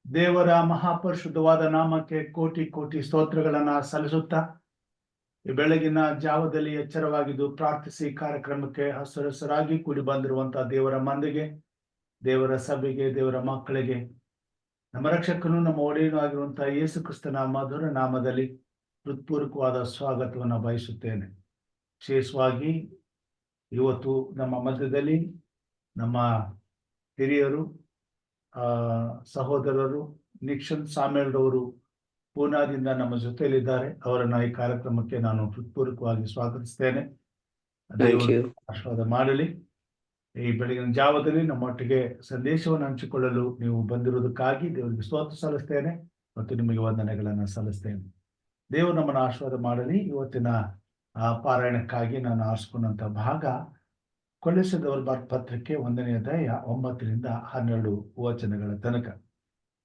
ದೇವರ ಮಹಾಪರಿಶುದ್ಧವಾದ ನಾಮಕ್ಕೆ ಕೋಟಿ ಕೋಟಿ ಸ್ತೋತ್ರಗಳನ್ನ ಸಲ್ಲಿಸುತ್ತಾ ಈ ಬೆಳಗಿನ ಜಾವದಲ್ಲಿ ಎಚ್ಚರವಾಗಿದ್ದು ಪ್ರಾರ್ಥಿಸಿ ಕಾರ್ಯಕ್ರಮಕ್ಕೆ ಹಸರಾಗಿ ಕೂಡಿ ಬಂದಿರುವಂತಹ ದೇವರ ಮಂದಿಗೆ, ದೇವರ ಸಭೆಗೆ, ದೇವರ ಮಕ್ಕಳಿಗೆ ನಮ್ಮ ರಕ್ಷಕನು ನಮ್ಮ ಒಡೆಯನೂ ಆಗಿರುವಂತಹ ಯೇಸು ಕ್ರಿಸ್ತನ ಮಧುರ ನಾಮದಲ್ಲಿ ಹೃತ್ಪೂರ್ವಕವಾದ ಸ್ವಾಗತವನ್ನು ಬಯಸುತ್ತೇನೆ. ವಿಶೇಷವಾಗಿ ಇವತ್ತು ನಮ್ಮ ಮಧ್ಯದಲ್ಲಿ ನಮ್ಮ ಹಿರಿಯರು, ಸಹೋದರರು ನಿಕ್ಷನ್ ಸಾಮೇಲ್ರವರು ಪೂನಾದಿಂದ ನಮ್ಮ ಜೊತೆಯಲ್ಲಿದ್ದಾರೆ. ಅವರನ್ನ ಈ ಕಾರ್ಯಕ್ರಮಕ್ಕೆ ನಾನು ಹೃತ್ಪೂರ್ವಕವಾಗಿ ಸ್ವಾಗತಿಸ್ತೇನೆ. ಆಶೀರ್ವಾದ ಮಾಡಲಿ. ಈ ಬೆಳಗಿನ ಜಾವದಲ್ಲಿ ನಮ್ಮೊಟ್ಟಿಗೆ ಸಂದೇಶವನ್ನು ಹಂಚಿಕೊಳ್ಳಲು ನೀವು ಬಂದಿರುವುದಕ್ಕಾಗಿ ದೇವರಿಗೆ ಸ್ತೋತ್ರ ಸಲ್ಲಿಸ್ತೇನೆ ಮತ್ತು ನಿಮಗೆ ವಂದನೆಗಳನ್ನು ಸಲ್ಲಿಸ್ತೇನೆ. ದೇವರು ನಮ್ಮನ್ನು ಆಶೀರ್ವಾದ ಮಾಡಲಿ. ಇವತ್ತಿನ ಪಾರಾಯಣಕ್ಕಾಗಿ ನಾನು ಆರಿಸಿಕೊಂಡಂತ ಭಾಗ ಕೊಲೊಸ್ಸೆದವರ ಪತ್ರಕ್ಕೆ 1ನೇ ಅಧ್ಯಾಯ 9-12 ವಚನಗಳ ತನಕ.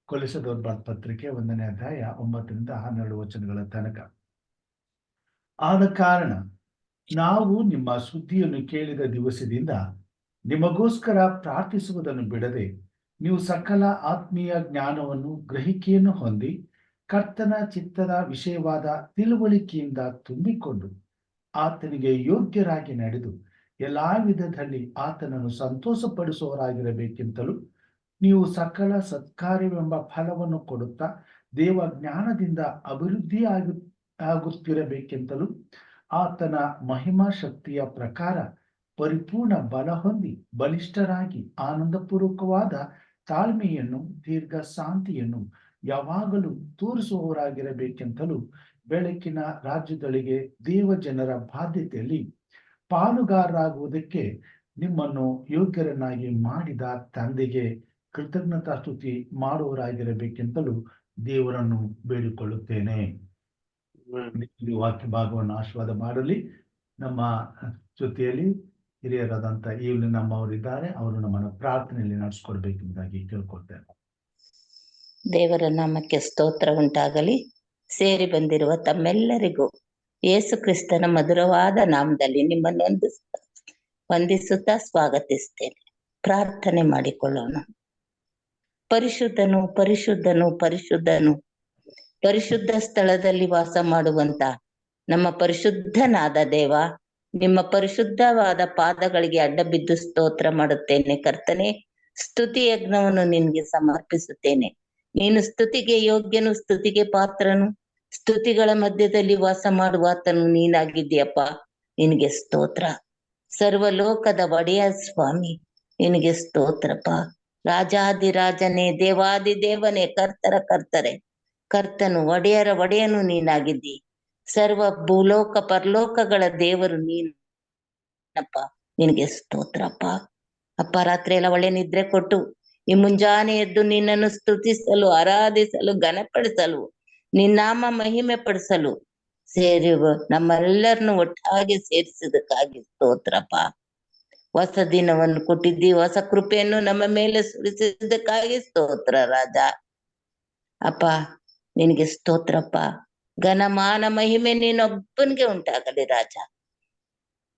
ಕೊಲೊಸ್ಸೆದವರ ಪತ್ರಿಕೆ 1ನೇ ಅಧ್ಯಾಯ 9-12 ವಚನಗಳ ತನಕ. ಆದ ಕಾರಣ ನಾವು ನಿಮ್ಮ ಸುದ್ದಿಯನ್ನು ಕೇಳಿದ ದಿವಸದಿಂದ ನಿಮಗೋಸ್ಕರ ಪ್ರಾರ್ಥಿಸುವುದನ್ನು ಬಿಡದೆ ನೀವು ಸಕಲ ಆತ್ಮೀಯ ಜ್ಞಾನವನ್ನು ಗ್ರಹಿಕೆಯನ್ನು ಹೊಂದಿ ಕರ್ತನ ಚಿತ್ತದ ವಿಷಯವಾದ ತಿಳುವಳಿಕೆಯಿಂದ ತುಂಬಿಕೊಂಡು ಆತನಿಗೆ ಯೋಗ್ಯರಾಗಿ ನಡೆದು ಎಲ್ಲಾ ವಿಧದಲ್ಲಿ ಆತನನ್ನು ಸಂತೋಷಪಡಿಸುವವರಾಗಿರಬೇಕೆಂತಲೂ ನೀವು ಸಕಲ ಸತ್ಕಾರ್ಯವೆಂಬ ಫಲವನ್ನು ಕೊಡುತ್ತಾ ದೇವ ಜ್ಞಾನದಿಂದ ಅಭಿವೃದ್ಧಿ ಆಗುತ್ತಿರಬೇಕೆಂತಲೂ ಆತನ ಮಹಿಮಾ ಶಕ್ತಿಯ ಪ್ರಕಾರ ಪರಿಪೂರ್ಣ ಬಲ ಹೊಂದಿ ಬಲಿಷ್ಠರಾಗಿ ಆನಂದಪೂರ್ವಕವಾದ ತಾಳ್ಮೆಯನ್ನು ದೀರ್ಘ ಶಾಂತಿಯನ್ನು ಯಾವಾಗಲೂ ತೋರಿಸುವವರಾಗಿರಬೇಕೆಂತಲೂ ಬೆಳಕಿನ ರಾಜ್ಯಗಳಿಗೆ ದೇವ ಜನರ ಬಾಧ್ಯತೆಯಲ್ಲಿ ಪಾಲುಗಾರರಾಗುವುದಕ್ಕೆ ನಿಮ್ಮನ್ನು ಯೋಗ್ಯರನ್ನಾಗಿ ಮಾಡಿದ ತಂದೆಗೆ ಕೃತಜ್ಞತಾ ಸ್ತುತಿ ಮಾಡುವವರಾಗಿರಬೇಕೆಂತಲೂ ದೇವರನ್ನು ಬೇಡಿಕೊಳ್ಳುತ್ತೇನೆ. ವಾಕ್ಯ ಭಾಗವನ್ನು ಆಶೀರ್ವಾದ ಮಾಡಲಿ. ನಮ್ಮ ಜೊತೆಯಲ್ಲಿ ಹಿರಿಯರಾದಂತ ಈವ್ಲಿನ್ ನಮ್ಮವರಿದ್ದಾರೆ. ಅವರು ನಮ್ಮನ್ನು ಪ್ರಾರ್ಥನೆಯಲ್ಲಿ ನಡೆಸ್ಕೊಡ್ಬೇಕೆಂಬುದಾಗಿ ಕೇಳ್ಕೊಳ್ತೇನೆ. ದೇವರ ನಾಮಕ್ಕೆ ಸ್ತೋತ್ರ ಉಂಟಾಗಲಿ. ಸೇರಿ ಬಂದಿರುವ ತಮ್ಮೆಲ್ಲರಿಗೂ ಯೇಸು ಕ್ರಿಸ್ತನ ಮಧುರವಾದ ನಾಮದಲ್ಲಿ ನಿಮ್ಮನ್ನು ವಂದಿಸುತ್ತಾ ಸ್ವಾಗತಿಸ್ತೇನೆ. ಪ್ರಾರ್ಥನೆ ಮಾಡಿಕೊಳ್ಳೋಣ. ಪರಿಶುದ್ಧನು ಪರಿಶುದ್ಧನು ಪರಿಶುದ್ಧನು, ಪರಿಶುದ್ಧ ಸ್ಥಳದಲ್ಲಿ ವಾಸ ಮಾಡುವಂತ ನಮ್ಮ ಪರಿಶುದ್ಧನಾದ ದೇವ, ನಿಮ್ಮ ಪರಿಶುದ್ಧವಾದ ಪಾದಗಳಿಗೆ ಅಡ್ಡ ಬಿದ್ದು ಸ್ತೋತ್ರ ಮಾಡುತ್ತೇನೆ. ಕರ್ತನೆ, ಸ್ತುತಿ ಯಜ್ಞವನ್ನು ನಿನ್ಗೆ ಸಮರ್ಪಿಸುತ್ತೇನೆ. ನೀನು ಸ್ತುತಿಗೆ ಯೋಗ್ಯನು, ಸ್ತುತಿಗೆ ಪಾತ್ರನು, ಸ್ತುತಿಗಳ ಮಧ್ಯದಲ್ಲಿ ವಾಸ ಮಾಡುವಾತನು ನೀನಾಗಿದ್ದೀಯಪ್ಪ. ನಿನಗೆ ಸ್ತೋತ್ರ. ಸರ್ವಲೋಕದ ಒಡೆಯ ಸ್ವಾಮಿ, ನಿನಗೆ ಸ್ತೋತ್ರಪ್ಪ. ರಾಜಾದಿರಾಜನೇ, ದೇವಾದಿ ದೇವನೇ, ಕರ್ತರ ಕರ್ತರೆ, ಕರ್ತನು ಒಡೆಯರ ಒಡೆಯನು ನೀನಾಗಿದ್ದಿ. ಸರ್ವ ಭೂಲೋಕ ಪರಲೋಕಗಳ ದೇವರು ನೀನಪ್ಪ. ನಿನಗೆ ಸ್ತೋತ್ರಪ್ಪ. ಅಪ್ಪ, ರಾತ್ರಿ ಎಲ್ಲ ಒಳ್ಳೆ ನಿದ್ರೆ ಕೊಟ್ಟು ಈ ಮುಂಜಾನೆ ಎದ್ದು ನಿನ್ನನ್ನು ಸ್ತುತಿಸಲು, ಆರಾಧಿಸಲು, ಘನಪಡಿಸಲು, ನಿನ್ನಾಮ ಮಹಿಮೆ ಪಡಿಸಲು ನಮ್ಮೆಲ್ಲರನ್ನು ಒಟ್ಟಾಗಿ ಸೇರಿಸಿದಕ್ಕಾಗಿ ಸ್ತೋತ್ರಪ್ಪ. ಹೊಸ ದಿನವನ್ನು ಕೊಟ್ಟಿದ್ದಿ, ಹೊಸ ಕೃಪೆಯನ್ನು ನಮ್ಮ ಮೇಲೆ ಸುರಿಸಿದ್ದಕ್ಕಾಗಿ ಸ್ತೋತ್ರ ರಾಜ. ಅಪ್ಪ, ನಿನಗೆ ಸ್ತೋತ್ರಪ್ಪ. ಘನಮಾನ ಮಹಿಮೆ ನೀನೊಬ್ಬನಿಗೆ ಉಂಟಾಗಲಿ ರಾಜ.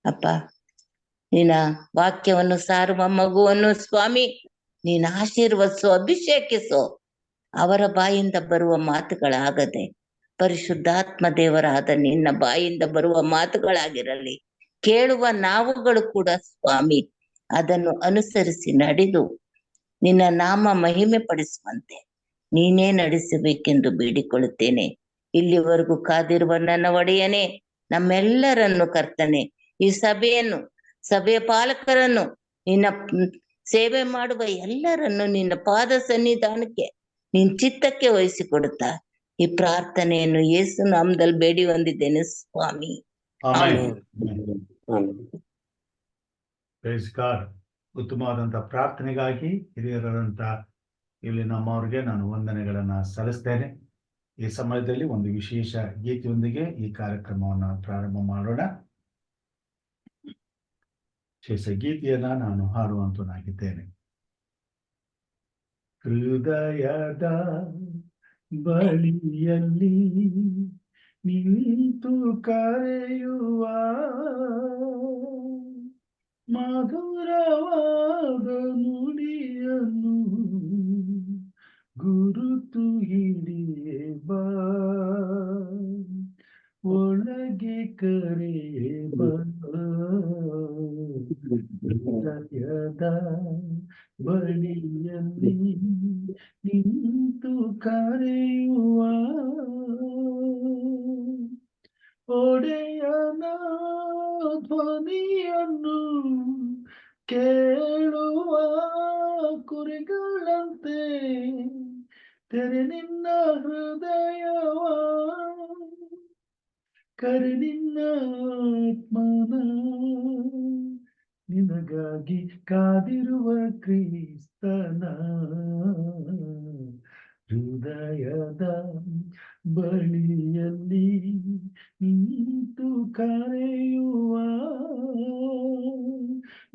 ಅಪ್ಪ, ನಿನ್ನ ವಾಕ್ಯವನ್ನು ಸಾರುವ ಮಗುವನ್ನು ಸ್ವಾಮಿ ನೀನು ಆಶೀರ್ವದಿಸು, ಅಭಿಷೇಕಿಸು. ಅವರ ಬಾಯಿಂದ ಬರುವ ಮಾತುಗಳಾಗದೆ ಪರಿಶುದ್ಧಾತ್ಮ ದೇವರಾದ ನಿನ್ನ ಬಾಯಿಂದ ಬರುವ ಮಾತುಗಳಾಗಿರಲಿ. ಕೇಳುವ ನಾವುಗಳು ಕೂಡ ಸ್ವಾಮಿ ಅದನ್ನು ಅನುಸರಿಸಿ ನಡೆದು ನಿನ್ನ ನಾಮ ಮಹಿಮೆ ಪಡಿಸುವಂತೆ ನೀನೇ ನಡೆಸಬೇಕೆಂದು ಬೇಡಿಕೊಳ್ಳುತ್ತೇನೆ. ಇಲ್ಲಿವರೆಗೂ ಕಾದಿರುವ ನನ್ನ ಒಡೆಯನೇ, ನಮ್ಮೆಲ್ಲರನ್ನು ಕರ್ತನೆ, ಈ ಸಭೆಯನ್ನು, ಸಭೆಯ ಪಾಲಕರನ್ನು, ನಿನ್ನ ಸೇವೆ ಮಾಡುವ ಎಲ್ಲರನ್ನು ನಿನ್ನ ಪಾದ ಸನ್ನಿಧಾನಕ್ಕೆ, ನಿನ್ ಚಿತ್ತಕ್ಕೆ ವಹಿಸಿಕೊಡುತ್ತಾ ಈ ಪ್ರಾರ್ಥನೆಯನ್ನು ಯೇಸು ನಾಮದಲ್ಲಿ ಬೇಡಿ ಹೊಂದಿದ್ದೇನೆ ಸ್ವಾಮಿ. ಉತ್ತಮವಾದಂತಹ ಪ್ರಾರ್ಥನೆಗಾಗಿ ಹಿರಿಯರಾದಂತ ಇಲ್ಲಿ ನಮ್ಮವ್ರಿಗೆ ನಾನು ವಂದನೆಗಳನ್ನ ಸಲ್ಲಿಸ್ತೇನೆ. ಈ ಸಮಯದಲ್ಲಿ ಒಂದು ವಿಶೇಷ ಗೀತೆಯೊಂದಿಗೆ ಈ ಕಾರ್ಯಕ್ರಮವನ್ನು ಪ್ರಾರಂಭ ಮಾಡೋಣ. ವಿಶೇಷ ಗೀತೆಯನ್ನ ನಾನು ಹಾಡುವಂತನಾಗಿದ್ದೇನೆ. ಹೃದಯದ ಬಳಿಯಲ್ಲಿ ನಿಂತು ಕರೆಯುವ ಮಧುರವಾದ ನುಡಿಯನ್ನು ಗುರುತು ಹಿಡಿಯೇ ಬಾ, ಒಳಗೆ ಕರೆಯೇ ಬಾ, ಹೃದಯದ ಬಳಿಯಲ್ಲಿ ನಿಂತು ಕರೆಯುವ ಒಡೆಯನ ಧ್ವನಿಯನ್ನು ಕೇಳುವ ಕುರಿಗಳಂತೆ ತೆರೆ ನಿನ್ನ ಹೃದಯವ, ಕರೆ ನಿನ್ನ ಆತ್ಮನ, ನಿನಗಾಗಿ ಕಾದಿರುವ ಕ್ರಿಸ್ತನ ಹೃದಯದ ಬಳಿಯಲ್ಲಿ ನಿಂತು ಕರೆಯುವ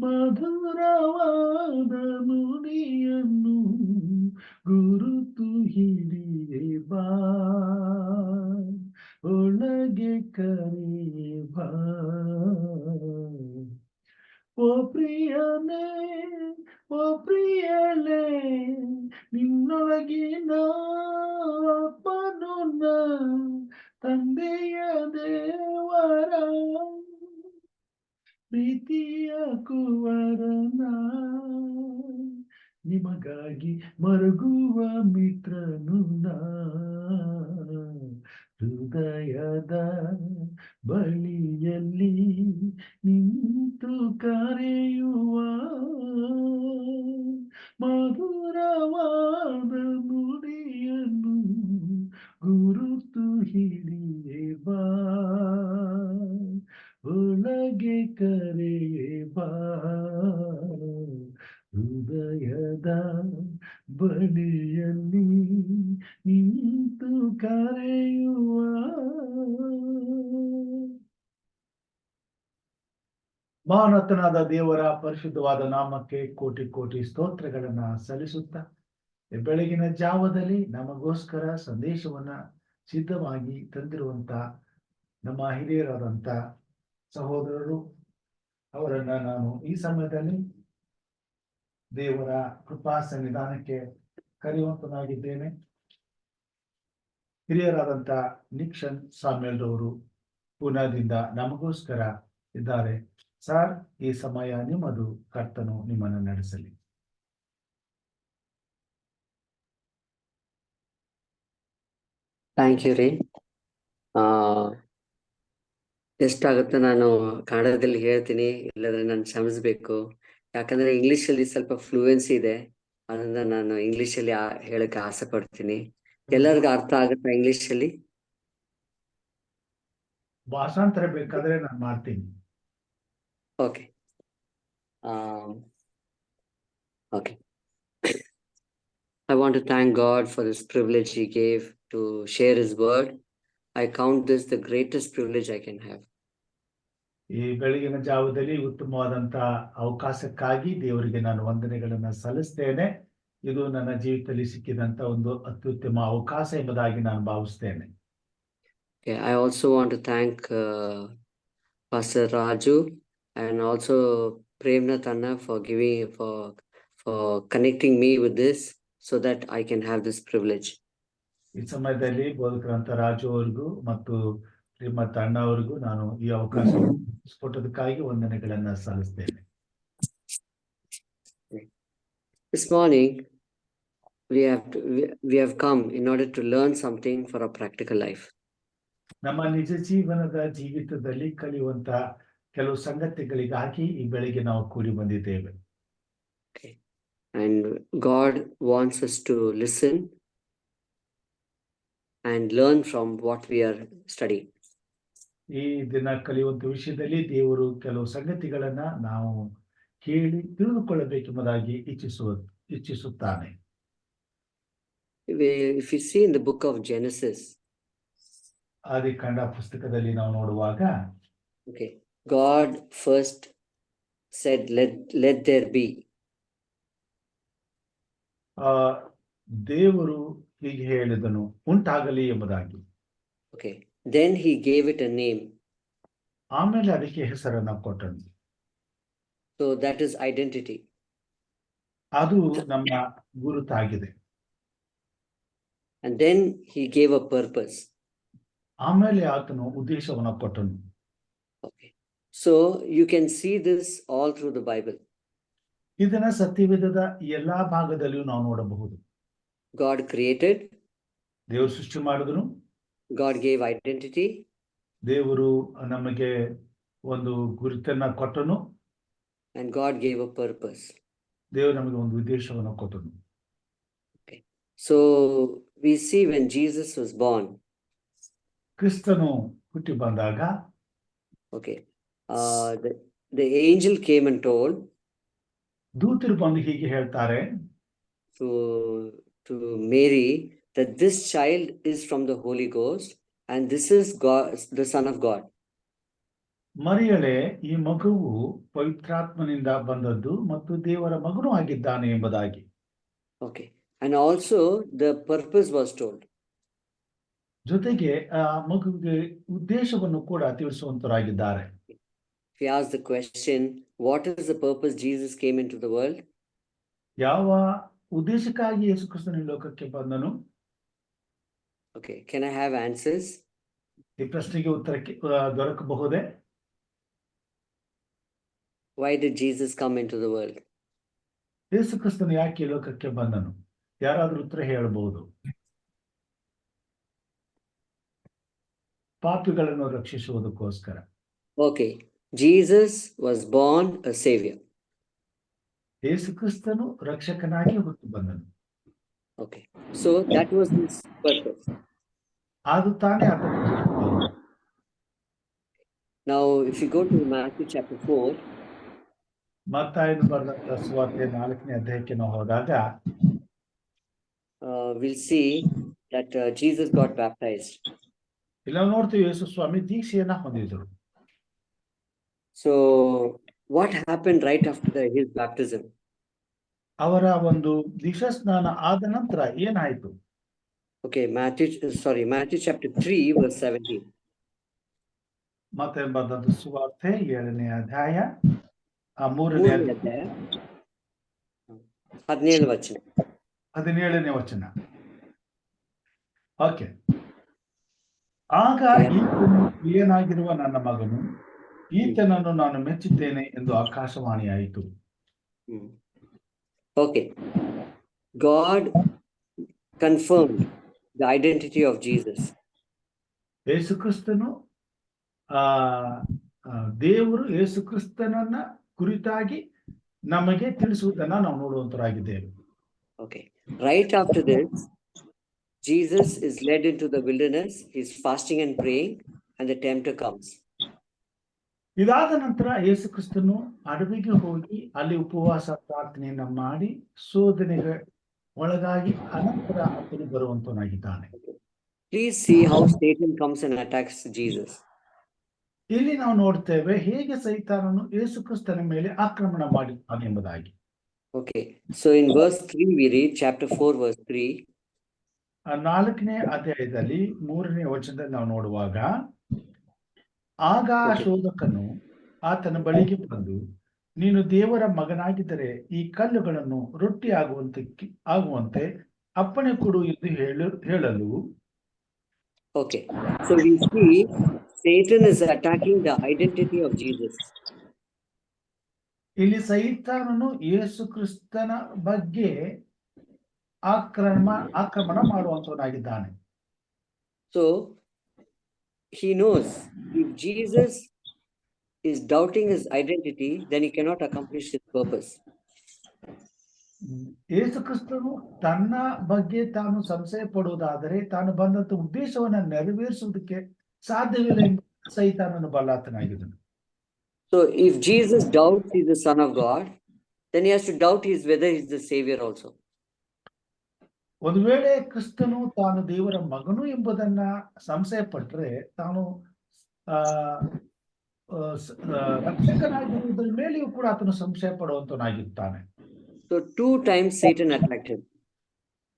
ಮಧುರವಾದ ನುಡಿಯನ್ನು ಗುರುತು ಹಿಡಿಯೇ ಬಾ, ಒಳಗೆ ಕರೆಯೇ ಬಾ. ಓ ಪ್ರಿಯನೇ, ಓ ಪ್ರಿಯಲೇ, ನಿನ್ನೊಳಗಿನ ಆತ್ಮನನ್ನ ತಂದೆಯ ದೇವರ ಪ್ರೀತಿಯ ಕುವರನ, ನಿಮಗಾಗಿ ಮರುಗುವ ಮಿತ್ರನು ನಾ, ಹೃದಯದ ಬಳಿಯಲ್ಲಿ ನಿಂತು ಕರೆಯುವ ಮಧುರವಾದ ನುಡಿಯನ್ನು ಗುರುತು ಹಿಡಿಯೇ ಬಾ, ಒಳಗೆ ಕರೆಯೇ ಬಾ, ಹೃದಯದ ಬಳಿಯಲ್ಲಿ ನಿಂತು ಕರೆಯುವ. ಮಹಾನತನಾದ ದೇವರ ಪರಿಶುದ್ಧವಾದ ನಾಮಕ್ಕೆ ಕೋಟಿ ಕೋಟಿ ಸ್ತೋತ್ರಗಳನ್ನ ಸಲ್ಲಿಸುತ್ತಾ, ಬೆಳಗಿನ ಜಾವದಲ್ಲಿ ನಮಗೋಸ್ಕರ ಸಂದೇಶವನ್ನ ಸಿದ್ಧವಾಗಿ ತಂದಿರುವಂತ ನಮ್ಮ ಹಿರಿಯರಾದಂತ ಸಹೋದರರು, ಅವರನ್ನ ನಾನು ಈ ಸಮಯದಲ್ಲಿ ದೇವರ ಕೃಪಾ ಸನ್ನಿಧಾನಕ್ಕೆ ಕರೆಯುವಂತನಾಗಿದ್ದೇನೆ. ಹಿರಿಯರಾದಂತ ನಿಕ್ಷನ್ ಸಾಮ್ಯಲ್ ರವರು ಪೂನಾದಿಂದ ನಮಗೋಸ್ಕರ ಇದ್ದಾರೆ. ಸರ್, ಈ ಸಮಯ ನಿಮ್ಮದು, ಕರ್ತನು ನಿಮ್ಮನ್ನು ನಡೆಸಲಿ. ಥ್ಯಾಂಕ್ ಯು ರೀ. ಎಷ್ಟಾಗುತ್ತೆ ನಾನು ಕನ್ನಡದಲ್ಲಿ ಹೇಳ್ತೀನಿ, ಇಲ್ಲದ್ರೆ ನಾನು ಕ್ಷಮಿಸ್ಬೇಕು. ಯಾಕಂದ್ರೆ ಇಂಗ್ಲಿಷಲ್ಲಿ ಸ್ವಲ್ಪ ಫ್ಲೂಯೆನ್ಸಿ ಇದೆ, ಅದರಿಂದ ನಾನು ಇಂಗ್ಲಿಷಲ್ಲಿ ಹೇಳಕ್ಕೆ ಆಸೆ ಪಡ್ತೀನಿ. ಎಲ್ಲರಿಗೂ ಅರ್ಥ ಆಗುತ್ತಾ ಇಂಗ್ಲಿಷಲ್ಲಿ? ಭಾಷಾಂತರ ಬೇಕಾದ್ರೆ ನಾನು ಮಾಡ್ತೀನಿ. Okay. Okay. I want to thank God for this privilege He gave to share His word. I count this the greatest privilege I can have. ಈ ಬೆಳಗಿನ ಜಾವದಲ್ಲಿ ಉತ್ತಮವಾದಂತ ಅವಕಾಶಕ್ಕಾಗಿ ದೇವರಿಗೆ ನಾನು ವಂದನೆಗಳನ್ನ ಸಲ್ಲಿಸ್ತೇನೆ. ಇದು ನನ್ನ ಜೀವಿತದಲ್ಲಿ ಸಿಕ್ಕಿದಂತ ಒಂದು ಅತ್ಯುತ್ತಮ ಅವಕಾಶ ಎಂಬುದಾಗಿ ನಾನು ಭಾವಿಸ್ತೇನೆ. Okay, I also want to thank Pastor Raju and also Premnath Anna for connecting me with this so that I can have this privilege. ಈ ಸಮಯದಲ್ಲಿ ಬೋಧಕರಂತ ರಾಜು ಅವರಿಗೂ ಮತ್ತು ಶ್ರೀಮತ್ ಅಣ್ಣ ಅವರಿಗೂ ನಾನು ಈ ಅವಕಾಶ ಕೊಟ್ಟದಕ್ಕಾಗಿ ವಂದನೆಗಳನ್ನ ಸಲ್ಲಿಸ್ತೇನೆ. This morning we have come in order to learn something for our practical life. ನಮ್ಮ ನಿಜ ಜೀವನದ ಜೀವಿತದಲ್ಲಿ ಕಲಿಯುವಂತ ಕೆಲವು ಸಂಗತಿಗಳಿಗಾಗಿ ಈ ಬೆಳಿಗ್ಗೆ ನಾವು ಕೂಡಿ ಬಂದಿದ್ದೇವೆ. Okay. And God wants us to listen and learn from what we are studying. ಈ ದಿನ ಕಲಿಯುವಂತ ವಿಷಯದಲ್ಲಿ ದೇವರು ಕೆಲವು ಸಂಗತಿಗಳನ್ನ ನಾವು ಕೇಳಿ ತಿಳಿದುಕೊಳ್ಳಬೇಕೆಂಬುದಾಗಿ ಇಚ್ಛಿಸುತ್ತಾನೆ. If you see in the book of Genesis, ಆದಿಕಾಂಡ ಪುಸ್ತಕದಲ್ಲಿ ನಾವು ನೋಡುವಾಗ, okay, God first said, let there be. ದೇವರು ಹೀಗೆ ಹೇಳಿದನು, ಉಂಟಾಗಲಿ ಎಂಬುದಾಗಿ. Okay, then he gave it a name. ಆಮೇಲೆ ಅದಕ್ಕೆ ಹೆಸರನ್ನ ಕೊಟ್ಟನು. So that is identity. ಅದು ನಮ್ಮ ಗುರುತಾಗಿದೆ. and then he gave a purpose. ಆಮೇಲೆ ಆತನು ಉದ್ದೇಶವನ್ನು ಕೊಟ್ಟನು. Okay. So you can see this all through the Bible. ಇದನ್ನ ಸತ್ಯವೇದದ ಎಲ್ಲಾ ಭಾಗದಲ್ಲಿಯೂ ನಾವು ನೋಡಬಹುದು. God created, ದೇವರು ಸೃಷ್ಟಿ ಮಾಡಿದ್ರು, God gave identity, ದೇವರು ನಮಗೆ ಒಂದು ಗುರುತನ್ನ ಕೊಟ್ಟನು, and God gave a purpose. ದೇವರು ನಮಗೆ ಒಂದು ಉದ್ದೇಶವನ್ನು ಕೊಟ್ಟನು. Okay. So we see when Jesus was born. ಕ್ರಿಸ್ತನು ಹುಟ್ಟಿ ಬಂದಾಗ Okay. The angel came and told ದೂತರು ಬಂದು ಹೀಗೆ ಹೇಳ್ತಾರೆ to Mary that this child is from the Holy Ghost and this is God, the Son of God. ಮರಿಯಳೇ, ಈ ಮಗುವು ಪವಿತ್ರಾತ್ಮನಿಂದ ಬಂದದ್ದು ಮತ್ತು ದೇವರ ಮಗನೂ ಆಗಿದ್ದಾನೆ ಎಂಬುದಾಗಿ. Okay. And also the purpose was told. ಜೊತೆಗೆ ಆ ಮಗುವಿಗೆ ಉದ್ದೇಶವನ್ನು ಕೂಡ ತಿಳಿಸುವಂತರಾಗಿದ್ದಾರೆ. If you ask the question, what is the purpose Jesus came into the world? ಯಾವ ಉದ್ದೇಶಕ್ಕಾಗಿ ಯೇಸು ಕ್ರಿಸ್ತನು ಈ ಲೋಕಕ್ಕೆ ಬಂದನು? Okay, can I have answers? ಈ ಪ್ರಶ್ನೆಗೆ ಉತ್ತರಕ್ಕೆ ದೊರಕಬಹುದೇ? Why did Jesus come into the world? ಯೇಸು ಕ್ರಿಸ್ತನು ಯಾಕೆ ಈ ಲೋಕಕ್ಕೆ ಬಂದನು? ಯಾರಾದ್ರೂ ಉತ್ತರ ಹೇಳಬಹುದು? ಪಾಪಿಗಳನ್ನು ರಕ್ಷಿಸುವುದಕ್ಕೋಸ್ಕರ. Okay, Jesus was born a savior. ಯೇಸು ಕ್ರಿಸ್ತನು ರಕ್ಷಕನಾಗಿ ಹುಟ್ಟಿ ಬಂದನು. Okay, so that was his purpose. ಅದು ತಾನೇ ಆತನ ಉದ್ದೇಶ. Now, if you go to Matthew chapter 4, ಮತ್ತಾಯನು ಬರೆದಂತ ಸುವಾರ್ತೆ 4ನೇ ಅಧ್ಯಾಯಕ್ಕೆ ನಾವು ಹೋದಾಗ we'll see that Jesus got baptized. ಇಲ್ಲಿ ನಾವು ನೋಡ್ತೀವಿ ಯೇಸು ಸ್ವಾಮಿ ದೀಕ್ಷೆಯನ್ನ ಹೊಂದಿದ್ರು. So what happened right after his baptism? ಅವರ ಒಂದು ದೀಕ್ಷಾ ಸ್ನಾನ ಆದ ನಂತರ ಏನಾಯ್ತು? Okay, Matthew chapter 3 verse 17. ಮತ್ತೆ ಬರೆದಂತ ಸುವಾರ್ತೆ 7ನೇ ಅಧ್ಯಾಯ 3ನೇ ಅಧ್ಯಾಯ 17ನೇ ವಚನ. ಓಕೆ. ಆಗ ಈತನು ಪ್ರಿಯನಾಗಿರುವ ನನ್ನ ಮಗನು, ಈತನನ್ನು ನಾನು ಮೆಚ್ಚುತ್ತೇನೆ ಎಂದು ಆಕಾಶವಾಣಿಯಾಯಿತು. Okay. God confirmed the identity of Jesus. ಯೇಸು ಕ್ರಿಸ್ತನು ದೇವರು ಯೇಸು ಕ್ರಿಸ್ತನನ್ನ ಕುರಿತಾಗಿ ನಮಗೆ ತಿಳಿಸುವುದನ್ನ ನಾವು ನೋಡುವಂತರಾಗಿದ್ದೇವೆ. Okay. Right after this, Jesus is led into the wilderness. He's fasting and praying, and the tempter comes. ಇದಾದ ನಂತರ ಯೇಸು ಕ್ರಿಸ್ತನು ಅಡವಿಗೆ ಹೋಗಿ ಅಲ್ಲಿ ಉಪವಾಸ ಪ್ರಾರ್ಥನೆಯನ್ನ ಮಾಡಿ ಶೋಧನೆಗೆ ಒಳಗಾಗಿ ಅನಂತರ ಆತನು ಬರುವಂತನಾಗಿದ್ದಾನೆ. Please see how Satan comes and attacks Jesus. ಇಲ್ಲಿ ನಾವು ನೋಡ್ತೇವೆ ಹೇಗೆ ಸೈತಾನನು ಯೇಸು ಕ್ರಿಸ್ತನ ಮೇಲೆ ಆಕ್ರಮಣ ಮಾಡಿದ್ದಾನೆ ಎಂಬುದಾಗಿ. Okay, so in verse 3 we read chapter 4 verse 3. 4ನೇ ಅಧ್ಯಾಯದಲ್ಲಿ 3ನೇ ವಚನದಲ್ಲಿ ನಾವು ನೋಡುವಾಗ, ಆಗ ಆ ಶೋಧಕನು ಆತನ ಬಳಿಗೆ ಬಂದು, ನೀನು ದೇವರ ಮಗನಾಗಿದ್ದರೆ ಈ ಕಲ್ಲುಗಳನ್ನು ರೊಟ್ಟಿ ಆಗುವಂತೆ ಅಪ್ಪಣೆ ಕೊಡು ಎಂದು ಹೇಳಲು. Okay, so we see Satan is attacking the identity of Jesus. ಇಲ್ಲಿ ಸೈತಾನನು ಯೇಸು ಕ್ರಿಸ್ತನ ಬಗ್ಗೆ ಆಕ್ರಮಣ ಮಾಡುವಂತವನಾಗಿದ್ದಾನೆ. So he knows if Jesus is doubting his identity, then he cannot accomplish his purpose. ಯೇಸು ಕ್ರಿಸ್ತನು ತನ್ನ ಬಗ್ಗೆ ತಾನು ಸಂಶಯ ಪಡುವುದಾದರೆ ತಾನು ಬಂದಂತ ಉದ್ದೇಶವನ್ನ ನೆರವೇರಿಸುವುದಕ್ಕೆ ಸಾಧ್ಯವಿಲ್ಲ ಎಂಬ ಸೈತಾನನು ಬಲ್ಲಾತನಾಗಿದ್ದನು. So if Jesus doubts he's the Son of God, then he has to doubt whether he's the Savior also. ಒಂದು ವೇಳೆ ಕ್ರಿಸ್ತನು ತಾನು ದೇವರ ಮಗನು ಎಂಬುದನ್ನ ಸಂಶಯ ಪಟ್ಟರೆ ತಾನು ರಕ್ಷಕನಾಗಿರುವುದರ ಮೇಲೆಯೂ ಕೂಡ ಆತನು ಸಂಶಯ ಪಡುವಂತನಾಗಿರ್ತಾನೆ. So 2 times Satan attacked him.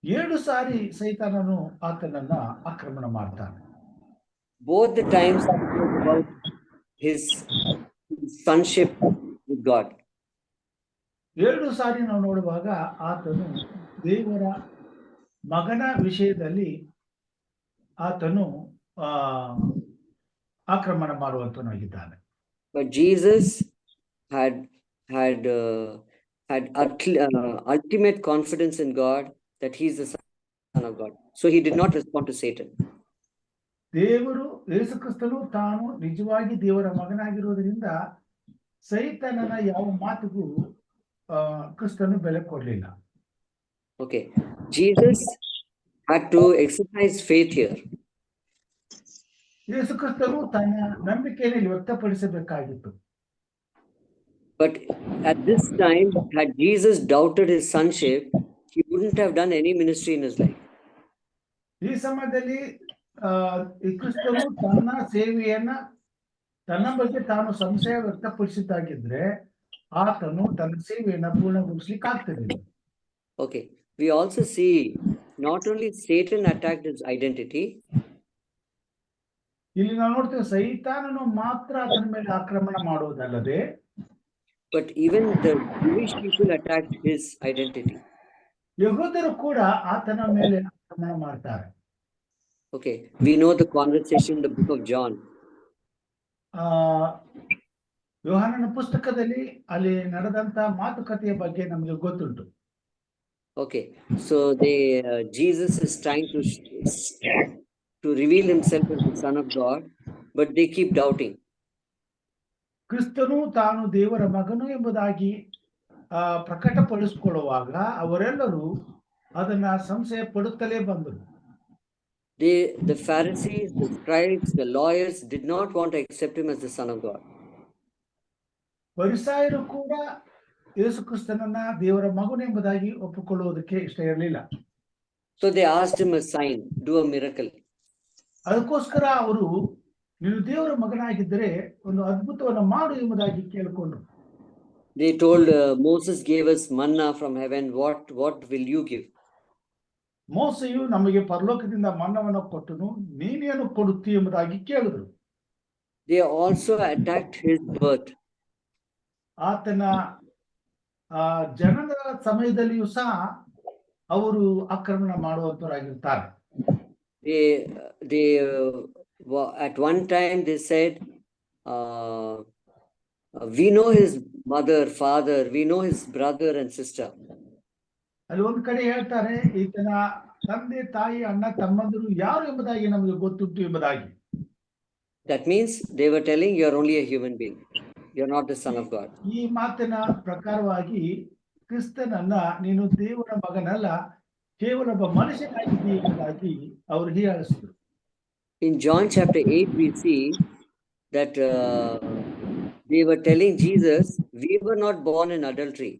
7 ಸಾರಿ ಸೈತಾನನು ಆತನನ್ನ ಆಕ್ರಮಣ ಮಾಡ್ತಾನೆ. Both the times about his sonship with God. 2 ಸಾರಿ ನಾವು ನೋಡುವಾಗ ಆತನು ದೇವರ ಮಗನ ವಿಷಯದಲ್ಲಿ ಆತನು ಆಕ್ರಮಣ ಮಾಡುವಂತನಾಗಿದ್ದಾನೆ. But Jesus had ultimate confidence in God that he is the Son of God. So he did not respond to Satan. ದೇವರು ಯೇಸು ಕ್ರಿಸ್ತನು ತಾನು ನಿಜವಾಗಿ ದೇವರ ಮಗನಾಗಿರುವುದರಿಂದ ಸೈತಾನನ ಯಾವ ಮಾತಿಗೂ ಕ್ರಿಸ್ತನು ಬೆಲೆ ಕೊಡಲಿಲ್ಲ. Okay, Jesus had to exercise faith here. ಯೇಸು ಕ್ರಿಸ್ತನು ತನ್ನ ನಂಬಿಕೆಯನ್ನು ವ್ಯಕ್ತಪಡಿಸಬೇಕಾಗಿತ್ತು. But at this time, had Jesus doubted his sonship, he wouldn't have done any ministry in his life. ಈ ಸಮಯದಲ್ಲಿ ಕ್ರಿಸ್ತನು ತನ್ನ ಸೇವೆಯನ್ನ ತನ್ನ ಬಗ್ಗೆ ತಾನು ಸಂಶಯ ವ್ಯಕ್ತಪಡಿಸಿದ್ದಾಗಿದ್ರೆ ಆತನು ತನ್ನ ಸೇವೆಯನ್ನ ಪೂರ್ಣಗೊಳಿಸ್ಲಿಕ್ಕೆ ಆಗ್ತಿರಲಿಲ್ಲ. Okay, we also see not only Satan attacked his identity. ಇಲ್ಲಿ ನಾವು ನೋಡ್ತೇವೆ ಸೈತಾನನು ಮಾತ್ರ ಆತನ ಮೇಲೆ ಆಕ್ರಮಣ ಮಾಡುವುದಲ್ಲದೆ, but even the Jewish people attacked his identity. ಯಹೂದರು ಕೂಡ ಆತನ ಮೇಲೆ ಆಕ್ರಮಣ ಮಾಡ್ತಾರೆ. Okay, we know the conversation in the book of John. ಯೋಹಾನನ ಪುಸ್ತಕದಲ್ಲಿ ಅಲ್ಲಿ ನಡೆದಂತ ಮಾತುಕತೆಯ ಬಗ್ಗೆ ನಮಗೆ ಗೊತ್ತುಂಟು. Okay, so Jesus is trying to reveal himself as the Son of God, but they keep doubting. ಕ್ರಿಸ್ತನು ತಾನು ದೇವರ ಮಗನು ಎಂಬುದಾಗಿ ಪ್ರಕಟಪಡಿಸಿಕೊಳ್ಳುವಾಗ ಅವರೆಲ್ಲರೂ ಅದನ್ನ ಸಂಶಯ ಪಡುತ್ತಲೇ ಬಂದರು. The Pharisees, the scribes, the lawyers did not want to accept him as the Son of God. ಫರಿಸಾಯರು ಕೂಡ ಯೇಸು ಕ್ರಿಸ್ತನನ್ನ ದೇವರ ಮಗನು ಎಂಬುದಾಗಿ ಒಪ್ಪಿಕೊಳ್ಳುವುದಕ್ಕೆ ಇಷ್ಟ ಇರಲಿಲ್ಲ. So they asked him a sign, do a miracle. ಅದಕ್ಕೋಸ್ಕರ ಅವರು ನೀನು ದೇವರ ಮಗನಾಗಿದ್ದರೆ ಒಂದು ಅದ್ಭುತವನ್ನು ಮಾಡು ಎಂಬುದಾಗಿ ಕೇಳಿಕೊಂಡ್ರು. They told Moses gave us manna from heaven. What will you give? ಮೋಸೆಯು ನಮಗೆ ಪರಲೋಕದಿಂದ ಮನ್ನವನ್ನು ಕೊಟ್ಟನು, ನೀನೇನು ಕೊಡುತ್ತಿ ಎಂಬುದಾಗಿ ಕೇಳಿದ್ರು. They also attacked his birth. ಆತನ ಜನನ ಸಮಯದಲ್ಲಿಯೂ ಸಹ ಅವರು ಆಕ್ರಮಣ ಮಾಡುವಂತರಾಗಿರ್ತಾರೆ. They at one time they said, we know his mother, father, we know his brother and sister. ಅಲ್ಲಿ ಒಂದು ಕಡೆ ಹೇಳ್ತಾರೆ, ಈತನ ತಂದೆ ತಾಯಿ ಅಣ್ಣ ತಮ್ಮಂದಿರು ಯಾರು ಎಂಬುದಾಗಿ ನಮಗೆ ಗೊತ್ತುಂಟು ಎಂಬುದಾಗಿ. That means they were telling you are only a human being, you are not the Son of God. ಈ ಮಾತಿನ ಪ್ರಕಾರವಾಗಿ ಕ್ರಿಸ್ತನನ್ನ ನೀನು ದೇವರ ಮಗನಲ್ಲ, ಕೇವಲ ಒಬ್ಬ ಮನುಷ್ಯನಾಗಿದ್ದೀಯ ಎಂಬುದಾಗಿ ಅವರು ಹೀಯಾಳಿಸಿದ್ರು. In John chapter 8 we see that they were telling Jesus, we were not born in adultery.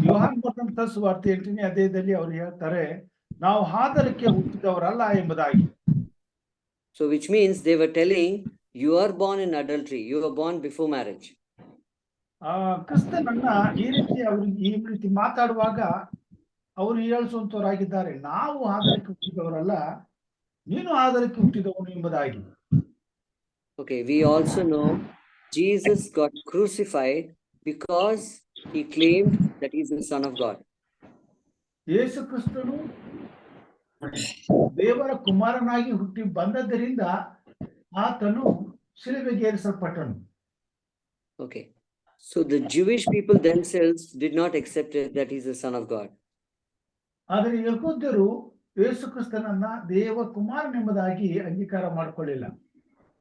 ಯೋಹಾನ ಬರೆದಂತ ಸುವಾರ್ತೆ 8ನೇ ಅಧ್ಯಾಯದಲ್ಲಿ ಅವರು ಹೇಳ್ತಾರೆ, ನಾವು ಹಾದರಕ್ಕೆ ಹುಟ್ಟಿದವರಲ್ಲ ಎಂಬುದಾಗಿ. So which means they were telling, you are born in adultery, you were born before marriage. ಕ್ರಿಸ್ತನನ್ನ ಈ ರೀತಿ ಮಾತಾಡುವಾಗ ಅವರು ಹೇಳಿಸುವಂತವರಾಗಿದ್ದಾರೆ, ನಾವು ಆಧಾರಕ್ಕೆ ಹುಟ್ಟಿದವರಲ್ಲ, ನೀನು ಆಧಾರಕ್ಕೆ ಹುಟ್ಟಿದವನು ಎಂಬುದಾಗಿ. Okay, we also know Jesus got crucified because he claimed that he is the Son of God. ಯೇಸು ಕ್ರಿಸ್ತನು ದೇವರ ಕುಮಾರನಾಗಿ ಹುಟ್ಟಿ ಬಂದದ್ದರಿಂದ ಆತನು ಶಿಲುಬೆಗೇರಿಸಲ್ಪಟ್ಟನು. Okay, so the Jewish people themselves did not accept it that he is the Son of God. ಆದರೆ ಯಹೂದ್ಯರು ಯೇಸು ಕ್ರಿಸ್ತನನ್ನ ದೇವ ಕುಮಾರನೆಂಬುದಾಗಿ ಅಂಗೀಕಾರ ಮಾಡಿಕೊಳ್ಳಿಲ್ಲ.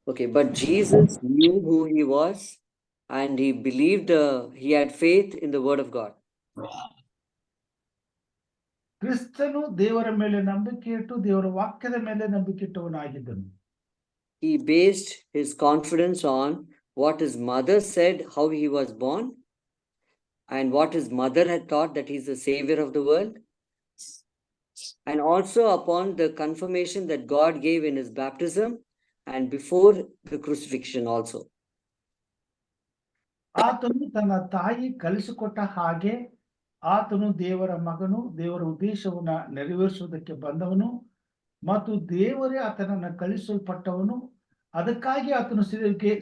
Okay, but Jesus knew who he was and he believed, he had faith in the word of God. ಕ್ರಿಸ್ತನು ದೇವರ ಮೇಲೆ ನಂಬಿಕೆ ಇಟ್ಟು ದೇವರ ವಾಕ್ಯದ ಮೇಲೆ ನಂಬಿಕೆ ಇಟ್ಟವನಾಗಿದ್ದನು. He based his confidence on what his mother said, how he was born, and what his mother had taught, that he is the savior of the world, and also upon the confirmation that God gave in his baptism and before the crucifixion also. ಆತನು ತನ್ನ ತಾಯಿ ಕಲಿಸಿಕೊಟ್ಟ ಹಾಗೆ ಆತನು ದೇವರ ಮಗನು, ದೇವರ ಉದ್ದೇಶವನ್ನ ನೆರವೇರಿಸುವುದಕ್ಕೆ ಬಂದವನು ಮತ್ತು ದೇವರೇ ಆತನನ್ನ ಕಳಿಸಲ್ಪಟ್ಟವನು, ಅದಕ್ಕಾಗಿ ಆತನು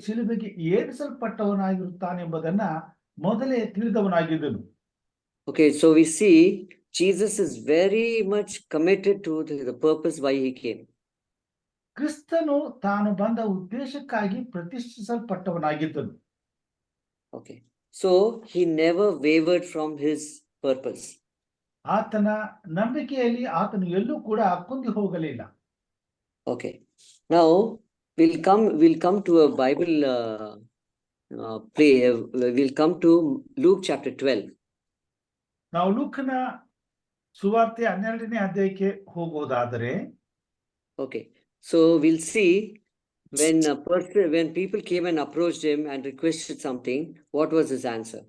ಶಿಲುಬೆಗೆ ಏರಿಸಲ್ಪಟ್ಟವನಾಗಿರುತ್ತಾನೆ ಎಂಬುದನ್ನ ಮೊದಲೇ ತಿಳಿದವನಾಗಿದ್ದನು. Okay, so we see Jesus is very much committed to the purpose why he came. ಕ್ರಿಸ್ತನು ತಾನು ಬಂದ ಉದ್ದೇಶಕ್ಕಾಗಿ ಪ್ರತಿಷ್ಠಿಸಲ್ಪಟ್ಟವನಾಗಿದ್ದನು. Okay. So he never wavered from his purpose. ಆತನ ನಂಬಿಕೆಯಲ್ಲಿ ಆತನು ಎಲ್ಲೂ ಕೂಡ ಕುಂದಿ ಹೋಗಲಿಲ್ಲ. Okay. Now we'll come to a Bible we'll come to Luke chapter 12. ನಾವು ಲೂಕನ ಸುವಾರ್ತೆ 12ನೇ ಅಧ್ಯಾಯಕ್ಕೆ ಹೋಗೋದಾದರೆ, Okay. So we'll see when people came and approached him and requested something, what was his answer?